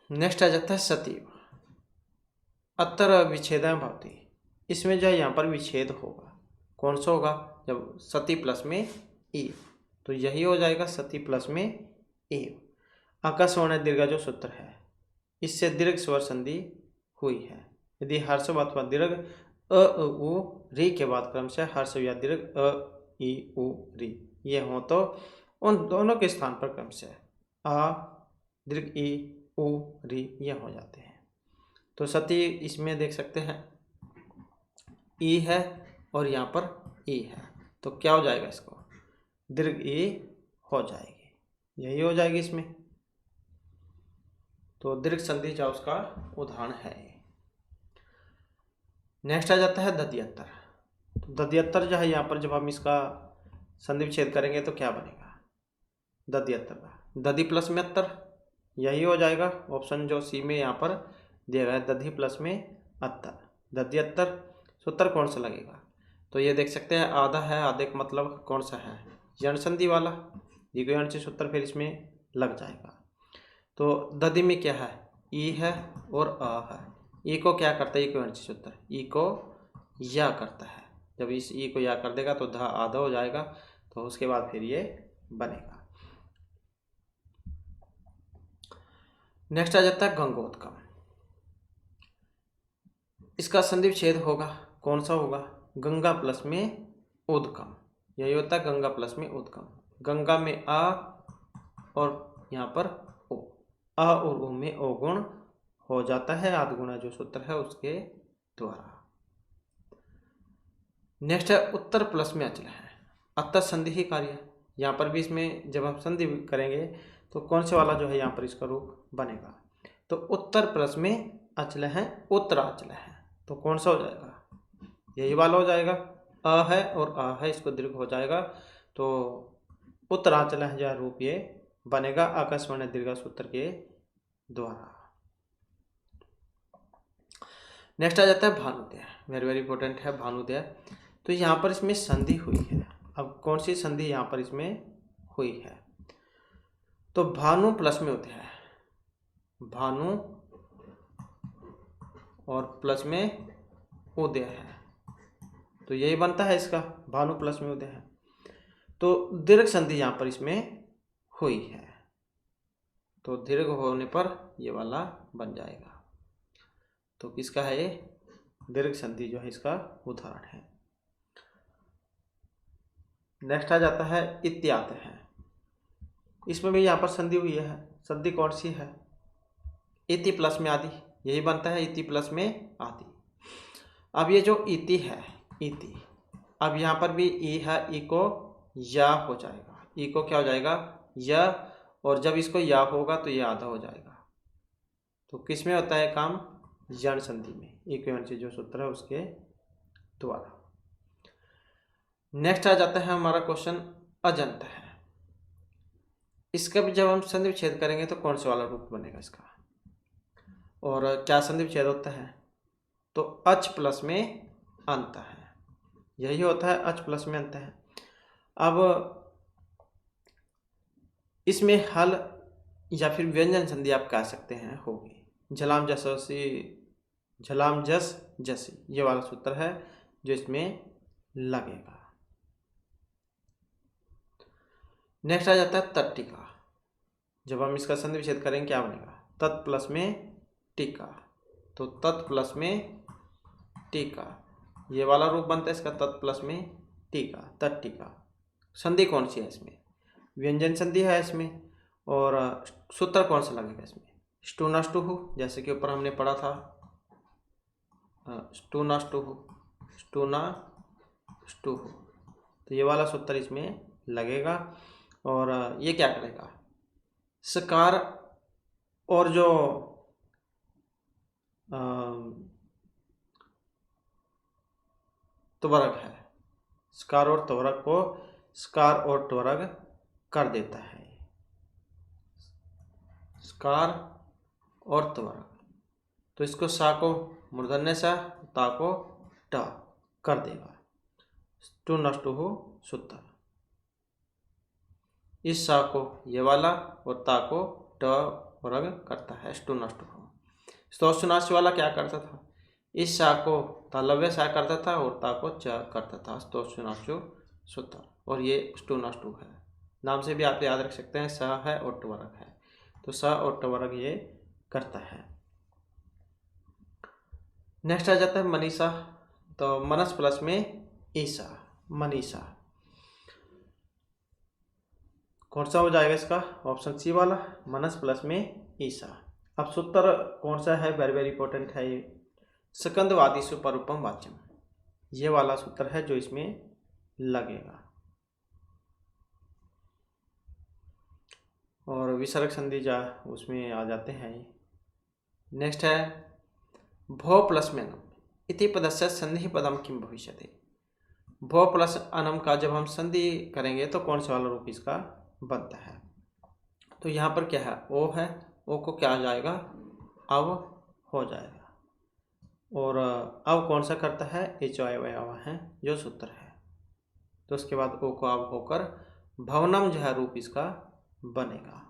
नेक्स्ट आ जाता है सतीव। अत्र विच्छेदन भवति। इसमें जो है यहाँ पर विच्छेद होगा, कौन सा होगा? जब सती प्लस में ईव, तो यही हो जाएगा सती प्लस में ईव। आकाशवाणी दीर्घ जो सूत्र है इससे दीर्घ स्वर संधि हुई है। यदि हर्ष अथवा दीर्घ अ उ री के बाद क्रम से हर्ष या दीर्घ अ ई उ री ये हो तो उन दोनों के स्थान पर क्रम से आ दीर्घ ई उ री ये हो जाते हैं। तो सती इसमें देख सकते हैं ई है और यहाँ पर ई है, तो क्या हो जाएगा? इसको दीर्घ ई हो जाएगी, यही हो जाएगी इसमें। तो दीर्घ संधि जो उसका उदाहरण है। नेक्स्ट आ जाता है दध्यत्तर। तो दध्यत्तर जो है यहाँ पर जब हम इसका संधि विच्छेद करेंगे तो क्या बनेगा? दध्यत्तर का दधि प्लस में अत्तर, यही हो जाएगा। ऑप्शन जो सी में यहाँ पर दिया गया है, दधि प्लस में अत्तर, दध्यत्तर। सूत्र कौन सा लगेगा? तो ये देख सकते हैं आधा है, आधे का मतलब कौन सा है? यण संधि वाला, ये कोई यण सूत्र फिर इसमें लग जाएगा। तो दधि में क्या है? ई है और अ है। ई को क्या करता है? ई को यण सूत्र, ई को या करता है। जब इस ई को या कर देगा तो धा आधा हो जाएगा, तो उसके बाद फिर ये बनेगा। नेक्स्ट आ जाता है गंगोत्कम। इसका संधि विच्छेद होगा, कौन सा होगा? गंगा प्लस में उदकम, यही होता है गंगा प्लस में उदकम। गंगा में आ और यहाँ पर ओ, आ और ओ में ओ गुण हो जाता है, आदगुणा जो सूत्र है उसके द्वारा। नेक्स्ट है उत्तर प्लस में अचल है, अतः संधि ही कार्य। यहाँ पर भी इसमें जब हम संधि करेंगे तो कौन से वाला जो है यहाँ पर इसका रूप बनेगा? तो उत्तर प्लस में अचल है, उत्तराचल है, तो कौन सा हो जाएगा? यही वाला हो जाएगा, अ है और आ है, इसको दीर्घ हो जाएगा, तो उत्तराचल है जो रूप ये बनेगा आकाशवाणी दीर्घ सूत्र के द्वारा। नेक्स्ट आ जाता है भानुदय, वेरी वेरी इंपॉर्टेंट है भानुदय। तो यहाँ पर इसमें संधि हुई है। अब कौन सी संधि यहाँ पर इसमें हुई है? तो भानु प्लस में होते हैं, भानु और प्लस में उदय है, तो यही बनता है इसका, भानु प्लस में उदय है। तो दीर्घ संधि यहाँ पर इसमें हुई है, तो दीर्घ होने पर ये वाला बन जाएगा। तो किसका है ये? दीर्घ संधि जो है इसका उदाहरण है। नेक्स्ट आ जाता है इत्यादि है। इसमें भी यहाँ पर संधि हुई है, संधि कौन सी है? इति प्लस में आदि, यही बनता है इति प्लस में आदि। अब ये जो इति है, इति, अब यहाँ पर भी ई है, ई को या हो जाएगा, ई को क्या हो जाएगा? या, और जब इसको या होगा तो ये आधा हो जाएगा। तो किस में होता है काम? यण संधि में, इक्विवेलेंसी जो सूत्र है उसके द्वारा। नेक्स्ट आ जाता है हमारा क्वेश्चन अजंत है। इसका भी जब हम संधि विच्छेद करेंगे तो कौन सा वाला रूप बनेगा इसका, और क्या संधि विच्छेद होता है, तो अच प्लस में अंत है, यही होता है, अच प्लस में अंत है। अब इसमें हल या फिर व्यंजन संधि आप कह सकते हैं होगी, झलाम जसोसी झलाम जस जसी, ये वाला सूत्र है जो इसमें लगेगा। नेक्स्ट आ जाता है तट्टिका। जब हम इसका संधि विच्छेद करेंगे क्या बनेगा, तत् प्लस में टीका, तो तत् प्लस में टीका, ये वाला रूप बनता है इसका, तत् प्लस में टीका, तट्टिका। संधि कौन सी है इसमें, व्यंजन संधि है इसमें, और सूत्र कौन सा लगेगा इसमें, स्टूनाष्टुहु, जैसे कि ऊपर हमने पढ़ा था स्टूनाष्टुहु, स्टूनाष्टुहु, तो ये वाला सूत्र इसमें लगेगा। और ये क्या करेगा, सकार और जो त्वरग है, सकार और त्वरग को सकार और त्वरग कर देता है, सकार और त्वरग, तो इसको सा को मूर्धन्य सा, ता को ट कर देगा, टू नष्टु हो सूत्र। इस सा को ये वाला और ता को ट वर्ग करता है, स्टू नष्टु हो। स्तोषनाश वाला क्या करता था, इस सा को तालव्य सा करता था और ता को च करता था, स्तोषनाशु सूत्र, और ये स्टू नष्टु है, नाम से भी आप याद रख सकते हैं, स है और टवर्ग है, तो स और टवर्ग ये करता है। नेक्स्ट आ जाता है मनीषा, तो मनस प्लस में ईसा, मनीषा, कौन सा हो जाएगा इसका, ऑप्शन सी वाला, मनस प्लस में ईसा। अब सूत्र कौन सा है, वेरी वेरी इंपॉर्टेंट है ये, स्कंदवादिषु परूपम वाच्यम, ये वाला सूत्र है जो इसमें लगेगा। और विसर्ग संधि जा उसमें आ जाते हैं ये। नेक्स्ट है भो प्लस में अनम इति पदस्य संधि पदम किम भविष्यति, भो प्लस अनम का जब हम संधि करेंगे तो कौन सा वाला रूप इसका बनता है, तो यहाँ पर क्या है, ओ है, ओ को क्या आ जाएगा, अव हो जाएगा, और अव कौन सा करता है, एच अव है जो सूत्र है, तो उसके बाद ओ को अव होकर भवनम जो है रूप इसका बनेगा।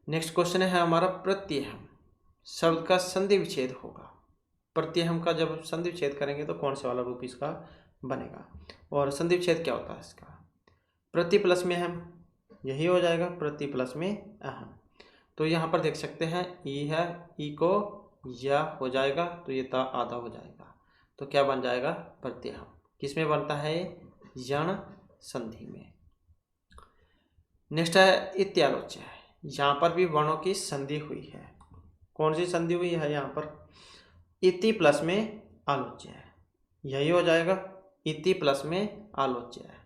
नेक्स्ट क्वेश्चन है हमारा प्रत्ययहम, शब्द का संधि विच्छेद होगा, प्रत्ययहम का जब संधि विच्छेद करेंगे तो कौन सा वाला रूप इसका बनेगा, और संधि विच्छेद क्या होता है इसका, प्रति प्लस में अहम, यही हो जाएगा, प्रति प्लस में अहम। तो यहाँ पर देख सकते हैं ई है, ई को या हो जाएगा, तो ये ता आधा हो जाएगा, तो क्या बन जाएगा, प्रत्ययहम, किसमें बनता है, यण संधि में। नेक्स्ट है इत्यालोच्य है, यहाँ पर भी वर्णों की संधि हुई है, कौन सी संधि हुई है यहाँ पर, इति प्लस में आलोच्य है, यही हो जाएगा, इति प्लस में आलोच्य है,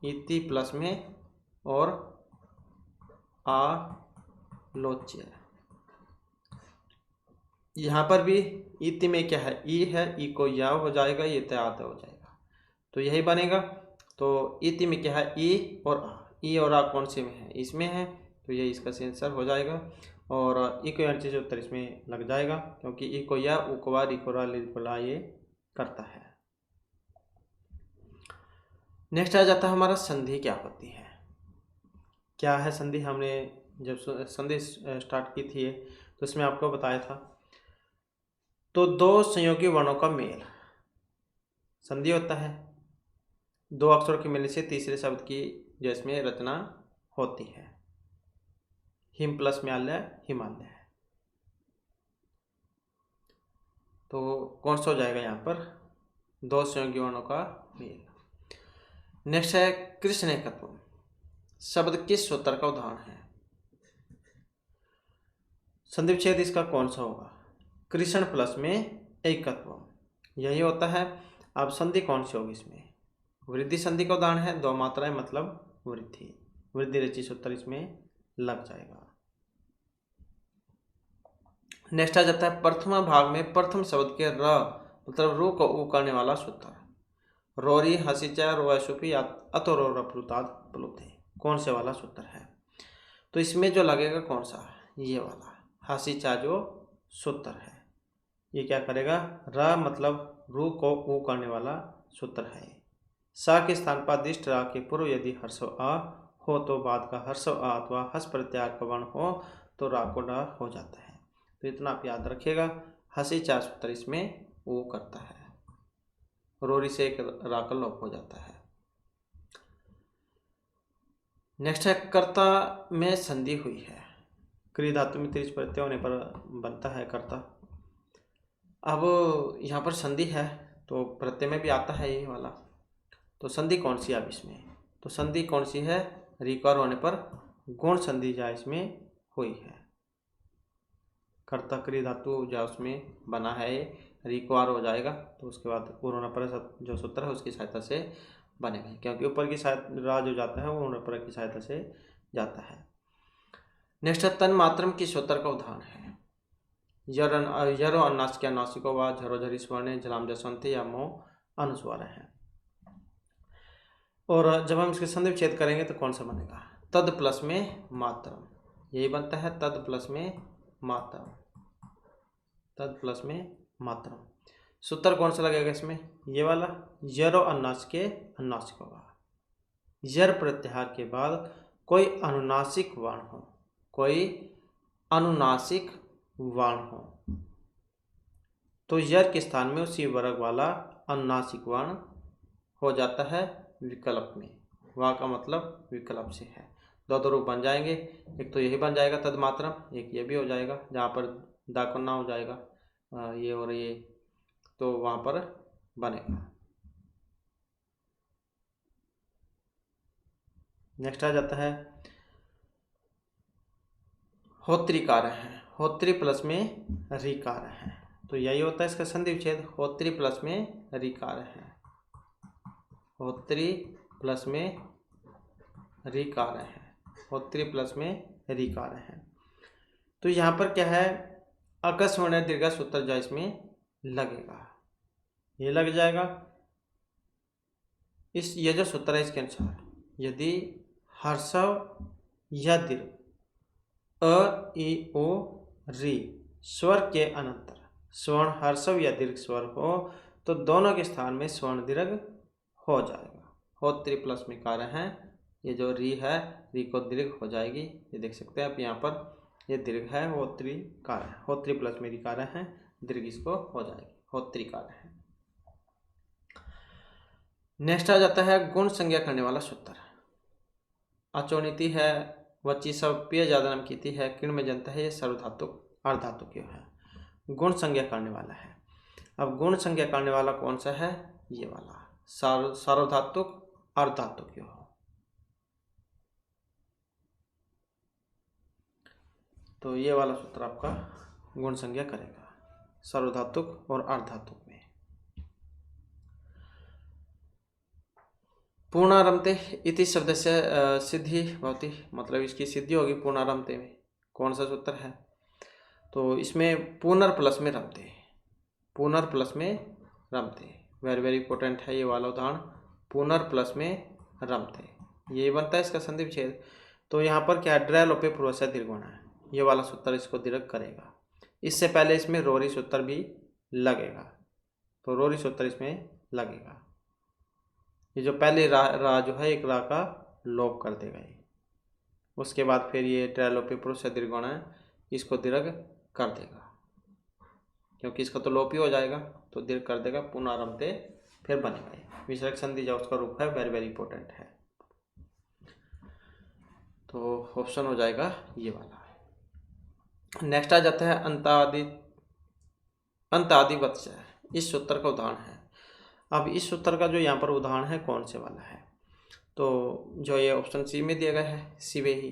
इति प्लस में और आलोच्य है। यहाँ पर भी इति में क्या है, ई है, ई को या हो जाएगा, ये आधा हो जाएगा, तो यही बनेगा। तो इति में क्या है, ई और आ, ई और आ कौन से में है, इसमें है, तो ये इसका आंसर हो जाएगा, और ई को एंटी उत्तर इसमें लग जाएगा, क्योंकि ई को या, उ को वा, री को रा, ली को ला ये करता है। नेक्स्ट आ जाता है हमारा संधि क्या होती है, क्या है संधि, हमने जब संधि स्टार्ट की थी तो इसमें आपको बताया था, तो दो संयोगी वर्णों का मेल संधि होता है, दो अक्षरों के मिलने से तीसरे शब्द की जो इसमें रचना होती है, हिम प्लस में आलय हिमालय है, तो कौन सा हो जाएगा यहाँ पर, दो संयोगी वर्णों का मेल। नेक्स्ट है कृष्ण एकत्व, शब्द किस सूत्र का उदाहरण है, संधि विच्छेद इसका कौन सा होगा, कृष्ण प्लस में एकत्व, यही होता है। अब संधि कौन सी होगी इसमें, वृद्धि संधि का उदाहरण है, दो मात्राएं मतलब वृद्धि, वृद्धि रचि सूत्र इसमें लग जाएगा। नेक्स्ट आ जाता है प्रथमा भाग में प्रथम शब्द के र मतलब रू को ऊ करने वाला सूत्र। रोरी हसीचा रोएसुपी अतो रो रप्लुताद प्लुते, कौन से वाला सूत्र है? तो इसमें जो लगेगा कौन सा, ये वाला हसीचा जो सूत्र है, ये क्या करेगा, र मतलब रू को ऊ करने वाला सूत्र है। सा के स्थान पर दिष्ट रा के पूर्व यदि हर्ष आ हो तो बाद का हर्ष आ अथवा हस प्रत्यार का वर्ण हो तो रा को डा हो जाता है। तो इतना आप याद रखिएगा, हसी चा सूत्र इसमें ऊ करता है, रोरी से एक रा का लोप हो जाता है। नेक्स्ट है कर्ता में संधि हुई है, क्रिया धातु में त्रिच प्रत्यय होने पर बनता है कर्ता। अब यहाँ पर संधि है तो प्रत्यय में भी आता है ये वाला, तो संधि कौन सी है अब इसमें, तो संधि कौन सी है, रिकार होने पर गुण संधि जा इसमें हुई है। कर्ता क्रिया धातु जा उसमें बना है, ये रिक्वार हो जाएगा तो उसके बाद पूर्वनपर जो सूत्र है उसकी सहायता से बनेगा, क्योंकि ऊपर की रा जो जाता है वो पूर्वनपर की सहायता से जाता है। नेक्स्ट है तन मात्रम की सूत्र का उदाहरण है, यरो अन्नास के अन्नासिको व झरो झरी स्वर्ण झलाम जसवंती या मो अनुस्वार है। और जब हम इसके संधि विच्छेद करेंगे तो कौन सा बनेगा, तद प्लस में मात्रम, यही बनता है तद प्लस में मात्रम, तद प्लस में मात्रम। सूत्र कौन सा लगेगा इसमें, ये वाला, यरो अन्नास के अन्नासिको व, यर प्रत्याहार के बाद कोई अनुनासिक वर्ण हो, कोई अनुनासिक वर्ण हो तो यर के स्थान में उसी वर्ग वाला अनुनासिक वर्ण हो जाता है विकल्प में, वहाँ का मतलब विकल्प से है। दो रूप बन जाएंगे, एक तो यही बन जाएगा तदमात्रम, एक ये भी हो जाएगा, जहाँ पर दाकन्ना हो जाएगा ये और ये, तो वहाँ पर बनेगा। नेक्स्ट आ जाता है होत्रिकार है, होत्री प्लस में रिकार है, तो यही होता है इसका संधि विच्छेद, होत्री प्लस में रिकार है, होत्री प्लस में रिकार है, होत्री प्लस में रिकार है। तो यहाँ पर क्या है, अकस्मण दीर्घ सूत्र जो इसमें लगेगा, ये लग जाएगा। ये जो सूत्र है इसके अनुसार यदि हर्षव या दीर्घ अ ई ओ री स्वर के अनंतर स्वर्ण हर्षव या दीर्घ स्वर हो तो दोनों के स्थान में स्वर्ण दीर्घ हो जाएगा। होत्री प्लस में कार्य है, ये जो री है री को दीर्घ हो जाएगी, ये देख सकते हैं आप यहाँ पर ये दीर्घ है, होत्री कार्य है, होत्री प्लस में कार्य है, दीर्घ इसको हो जाएगी, होत्री कार्य है। नेक्स्ट आ जाता है गुण संज्ञा करने वाला सूत्र, अचोनिति है, वची सब पेय ज्यादा नाम की है, किण में जनता है, ये सर्वधातुक अर्धातुक है, गुण संज्ञा करने वाला है। अब गुण संज्ञा करने वाला कौन सा है, ये वाला सार्वधातुक अर्धातुक हो, तो ये वाला सूत्र आपका गुण संज्ञा करेगा सार्वधातुक और अर्धातुक में। पूर्णारंभते इति शब्द से सिद्धि भवति, मतलब इसकी सिद्धि होगी पूर्णारंभते में, कौन सा सूत्र है, तो इसमें पुनर प्लस में रमते, पुनर प्लस में रमते, वेरी वेरी इंपॉर्टेंट है ये वाला उदाहरण, पुनर प्लस में रमते, ये बनता है इसका संधि विच्छेद। तो यहाँ पर क्या ड्रय लोपे पूर्व से दीर्घ होना है, ये वाला सूत्र इसको दीर्घ करेगा। इससे पहले इसमें रोरी सूत्र भी लगेगा, तो रोरी सूत्र इसमें लगेगा, ये जो पहले रा जो है एक रा का लोप कर देगा ये, उसके बाद फिर ये ड्रय लोपे पूर्व से दीर्घ होना है, इसको दीर्घ कर देगा, क्योंकि इसका तो लोप ही हो जाएगा तो दीर्घ कर देगा, पुनरारंभते फिर बनेगा। विसर्ग संधि जो उसका रूप है वेरी वेरी इंपॉर्टेंट है, तो ऑप्शन हो जाएगा ये वाला। नेक्स्ट आ जाता है अंत आदि वत्स्य, इस सूत्र का उदाहरण है। अब इस सूत्र का जो यहाँ पर उदाहरण है कौन से वाला है, तो जो ये ऑप्शन सी में दिया गया है शिवे ही,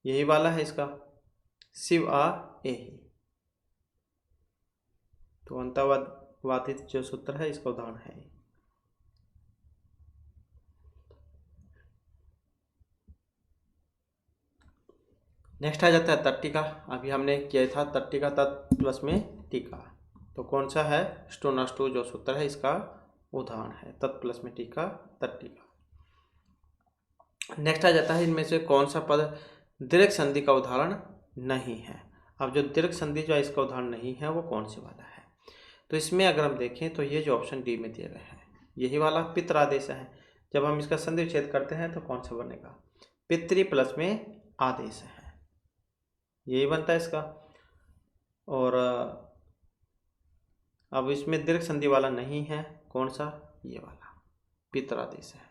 यही वाला है इसका, शिव आ ए ही, तो अंतवादित जो सूत्र है इसका उदाहरण है। नेक्स्ट आ जाता है तट्टिका। अभी हमने किया था तट्टिका, तत् प्लस में टीका। तो कौन सा है? स्टोनास्टो जो सूत्र है इसका उदाहरण है, तत् प्लस में टीका तट्टिका। नेक्स्ट आ जाता है इनमें से कौन सा पद दीर्घ संधि का उदाहरण नहीं है। अब जो दीर्घ संधि जो है इसका उदाहरण नहीं है वो कौन से वाला है? तो इसमें अगर हम देखें तो ये जो ऑप्शन डी में दिए गए हैं यही वाला पित्रादेश है। जब हम इसका संधि विच्छेद करते हैं तो कौन सा बनेगा? पितृ प्लस में आदेश है, यही बनता है इसका। और अब इसमें दीर्घ संधि वाला नहीं है, कौन सा? ये वाला पित्रादेश है,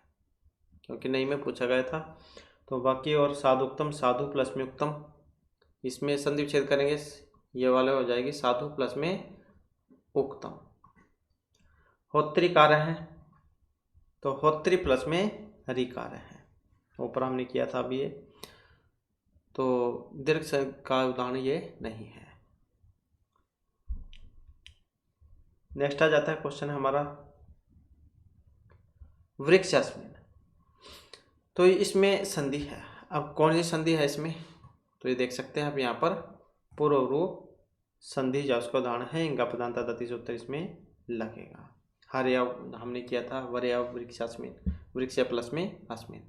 क्योंकि नहीं में पूछा गया था। तो बाकी और साधुक्तम, साधु प्लस में उत्तम, इसमें संधि विच्छेद करेंगे ये वाले हो जाएगी साधु प्लस में उक्तम। होत्रिकार है तो होत्रि प्लस में रिकार है, ऊपर हमने किया था अभी ये। तो दीर्घ का उदाहरण ये नहीं है। नेक्स्ट आ जाता है क्वेश्चन हमारा वृक्षास्मिन। तो इसमें संधि है। अब कौन सी संधि है इसमें? तो ये देख सकते हैं आप यहाँ पर पूर्व रूप संधि जो उसका उदाहरण है इंगा पदांता दति सूत्र इसमें लगेगा। हर्याव हमने किया था वर्याव वृक्षास्मिन, वृक्ष प्लस में अस्मिन।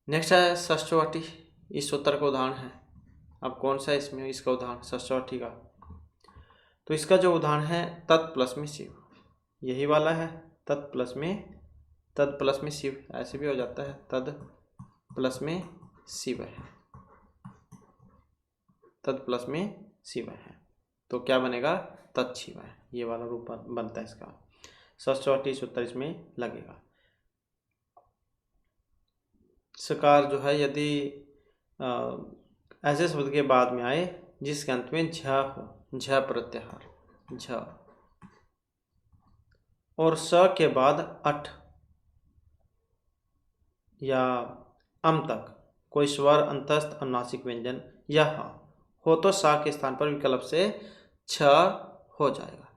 नेक्स्ट है षष्ठवटी, इस सूत्र का उदाहरण है। अब कौन सा इसमें इसका उदाहरण षष्ठवटी का? तो इसका जो उदाहरण है तत् प्लस में शिव, यही वाला है। तत् प्लस में शिव, ऐसे भी हो जाता है तद प्लस में शिव है, तद प्लस में शिव है। तो क्या बनेगा? तत्शिव है, ये वाला रूप बनता है इसका। षष्ठवटी सूत्र इसमें लगेगा। सकार जो है यदि ऐसे शब्द के बाद में आए जिसके अंत में झ हो, झ प्रत्याहार झ, और स के बाद अठ या अम तक कोई स्वर, अंतस्थ, अनुनासिक व्यंजन या हो तो सा के स्थान पर विकल्प से छ हो जाएगा।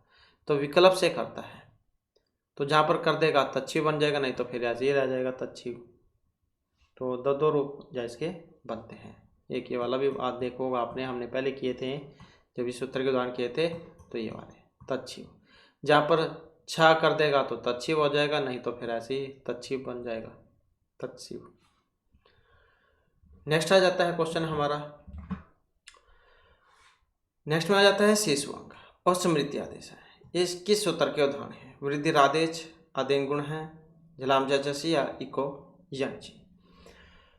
तो विकल्प से करता है तो जहाँ पर कर देगा तच्छिव बन जाएगा, नहीं तो फिर ऐसे ही रह जाएगा तच्छिव। तो दो रूप जो इसके बनते हैं। एक ये वाला भी आज देखो होगा आपने, हमने पहले किए थे जब इस सूत्र के उदाहरण किए थे, तो ये वाले तच्छिव, जहाँ पर छा कर देगा तो तच्छिव हो जाएगा, नहीं तो फिर ऐसे ही तच्छिव बन जाएगा तच्छिव। नेक्स्ट आ जाता है क्वेश्चन हमारा, नेक्स्ट में आ जाता है शीर्षवांग और स्मृति आदेश है। ये किस सूत्र के उदाहरण है? वृद्धि आदेश आदेन गुण है, झलाम जसी या इको यंची।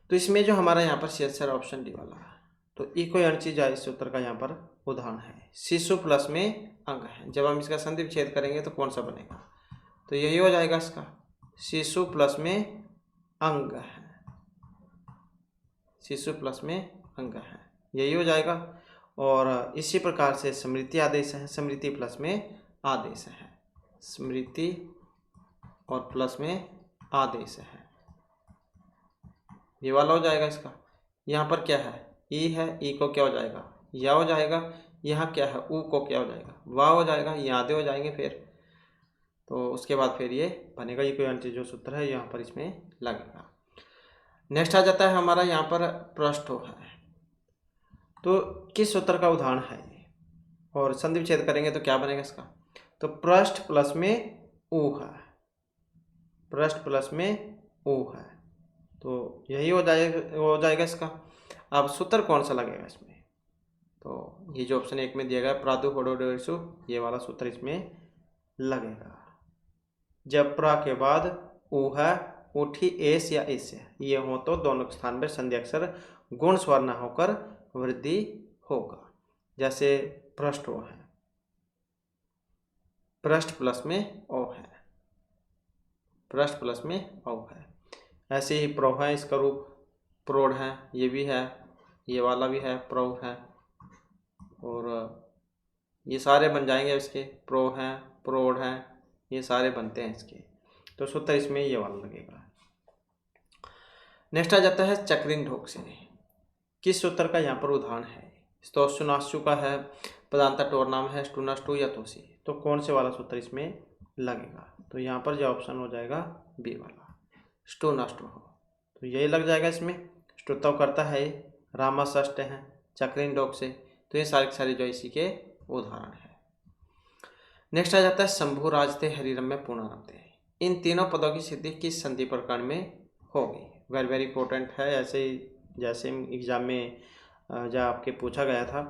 तो इसमें जो हमारा यहाँ पर शेषर ऑप्शन डी वाला है, तो इको यंची जो इस सूत्र का यहाँ पर उदाहरण है। शिशु प्लस में अंग है, जब हम इसका संधि विच्छेद करेंगे तो कौन सा बनेगा? तो यही हो जाएगा इसका, शिशु प्लस में अंग है, शिशु प्लस में अंग है, यही हो जाएगा। और इसी प्रकार से स्मृति आदेश है, स्मृति प्लस में आदेश है, स्मृति और प्लस में आदेश है, ये वाला हो जाएगा इसका। यहाँ पर क्या है? ई है, ई को क्या हो जाएगा? या हो जाएगा। यहाँ क्या है? ऊ को क्या हो जाएगा? वाह हो जाएगा, ये आधे हो जाएंगे फिर। तो उसके बाद फिर ये बनेगा, ये कोई जो सूत्र है यहाँ पर इसमें लगेगा। नेक्स्ट आ जाता है हमारा यहाँ पर पृष्ठो है। तो किस सूत्र का उदाहरण है ये? और संधि विच्छेद करेंगे तो क्या बनेगा इसका? तो पृष्ठ प्लस में ऊ है, पृष्ठ प्लस में ऊ है, तो यही हो जाएगा इसका। अब सूत्र कौन सा लगेगा इसमें? तो ये जो ऑप्शन एक में दिया गया प्रादुपडोडेसु, ये वाला सूत्र इसमें लगेगा। जब प्रा के बाद ऊ है, उठी एस या एस ये हो तो दोनों स्थान पर संधि अक्षर गुण स्वर न होकर वृद्धि होगा। जैसे पृष्ठ ओ है, पृष्ठ प्लस में ओ है, पृष्ठ प्लस में ओ है। ऐसे ही प्रो है, इसका रूप प्रोढ़ है, ये भी है, ये वाला भी है प्रोढ़ है, और ये सारे बन जाएंगे इसके, प्रो हैं प्रोढ़ हैं, ये सारे बनते हैं इसके। तो सूत्र इसमें ये वाला लगेगा। नेक्स्ट आ जाता है चक्रिन ढोक से, किस सूत्र का यहाँ पर उदाहरण है? स्तोषुनाशु का है, पदांता टोर नाम है, स्टूनास्टू या तोसी। तो कौन से वाला सूत्र इसमें लगेगा? तो यहाँ पर जो ऑप्शन हो जाएगा बी वाला, स्टूनास्टू हो, तो यही लग जाएगा इसमें। स्तुत्व करता है रामा षष्ठ हैं, चक्रिन डॉग से। तो ये सारे के सारे जो इसी के उदाहरण हैं। नेक्स्ट आ जाता है शंभु राज थे हरिरम्य पूर्णाराम थे। इन तीनों पदों की सिद्धि किस संधि प्रकरण में होगी? वेरी वेरी इंपॉर्टेंट है। ऐसे जैसे एग्जाम में जब आपके पूछा गया था,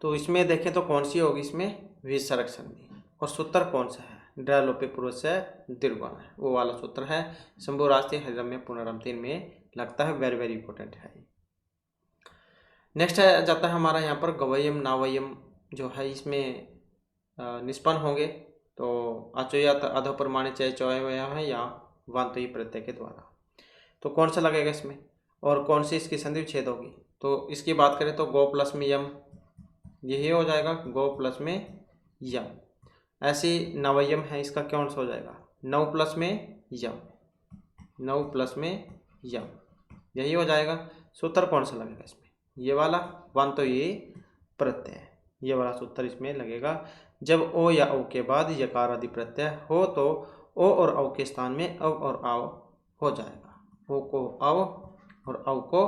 तो इसमें देखें तो कौन सी होगी? इसमें विसर्ग संधि। और सूत्र कौन सा है? ड्रा लोपे पूर्व से दीर्घोण है, वो वाला सूत्र है। शंभु राज थे हरिरम्य पूर्णाराम थे में लगता है। वेरी वेरी इंपॉर्टेंट है। नेक्स्ट आ जाता है हमारा यहाँ पर गवयम नावयम जो है, इसमें निष्पन्न होंगे। तो अचोयात अधो प्रमाणे चय चौया है या वांतोई प्रत्यय के द्वारा। तो कौन सा लगेगा इसमें और कौन सी इसकी संधि विच्छेद होगी? तो इसकी बात करें तो गो प्लस में यम, यही हो जाएगा, गो प्लस में यम। ऐसी नवयम है, इसका कौन सा हो जाएगा? नौ प्लस में यम, नौ प्लस में यम, यही हो जाएगा। सूत्र कौन सा लगेगा इसमें? ये वाला, वांतोई प्रत्यय, ये वाला सूत्र इसमें लगेगा। जब ओ या औ के बाद यकार आदि प्रत्यय हो तो ओ और औ के स्थान में अव और आव हो जाएगा। ओ को अव और औ को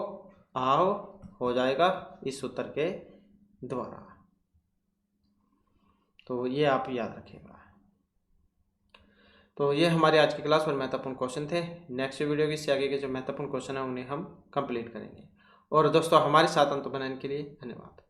आव हो जाएगा इस सूत्र के द्वारा। तो ये आप याद रखिएगा। तो ये हमारे आज की क्लास पर महत्वपूर्ण क्वेश्चन थे। नेक्स्ट वीडियो की आगे के जो महत्वपूर्ण क्वेश्चन है उन्हें हम कंप्लीट करेंगे। और दोस्तों हमारे साथ अंत बनाने के लिए धन्यवाद।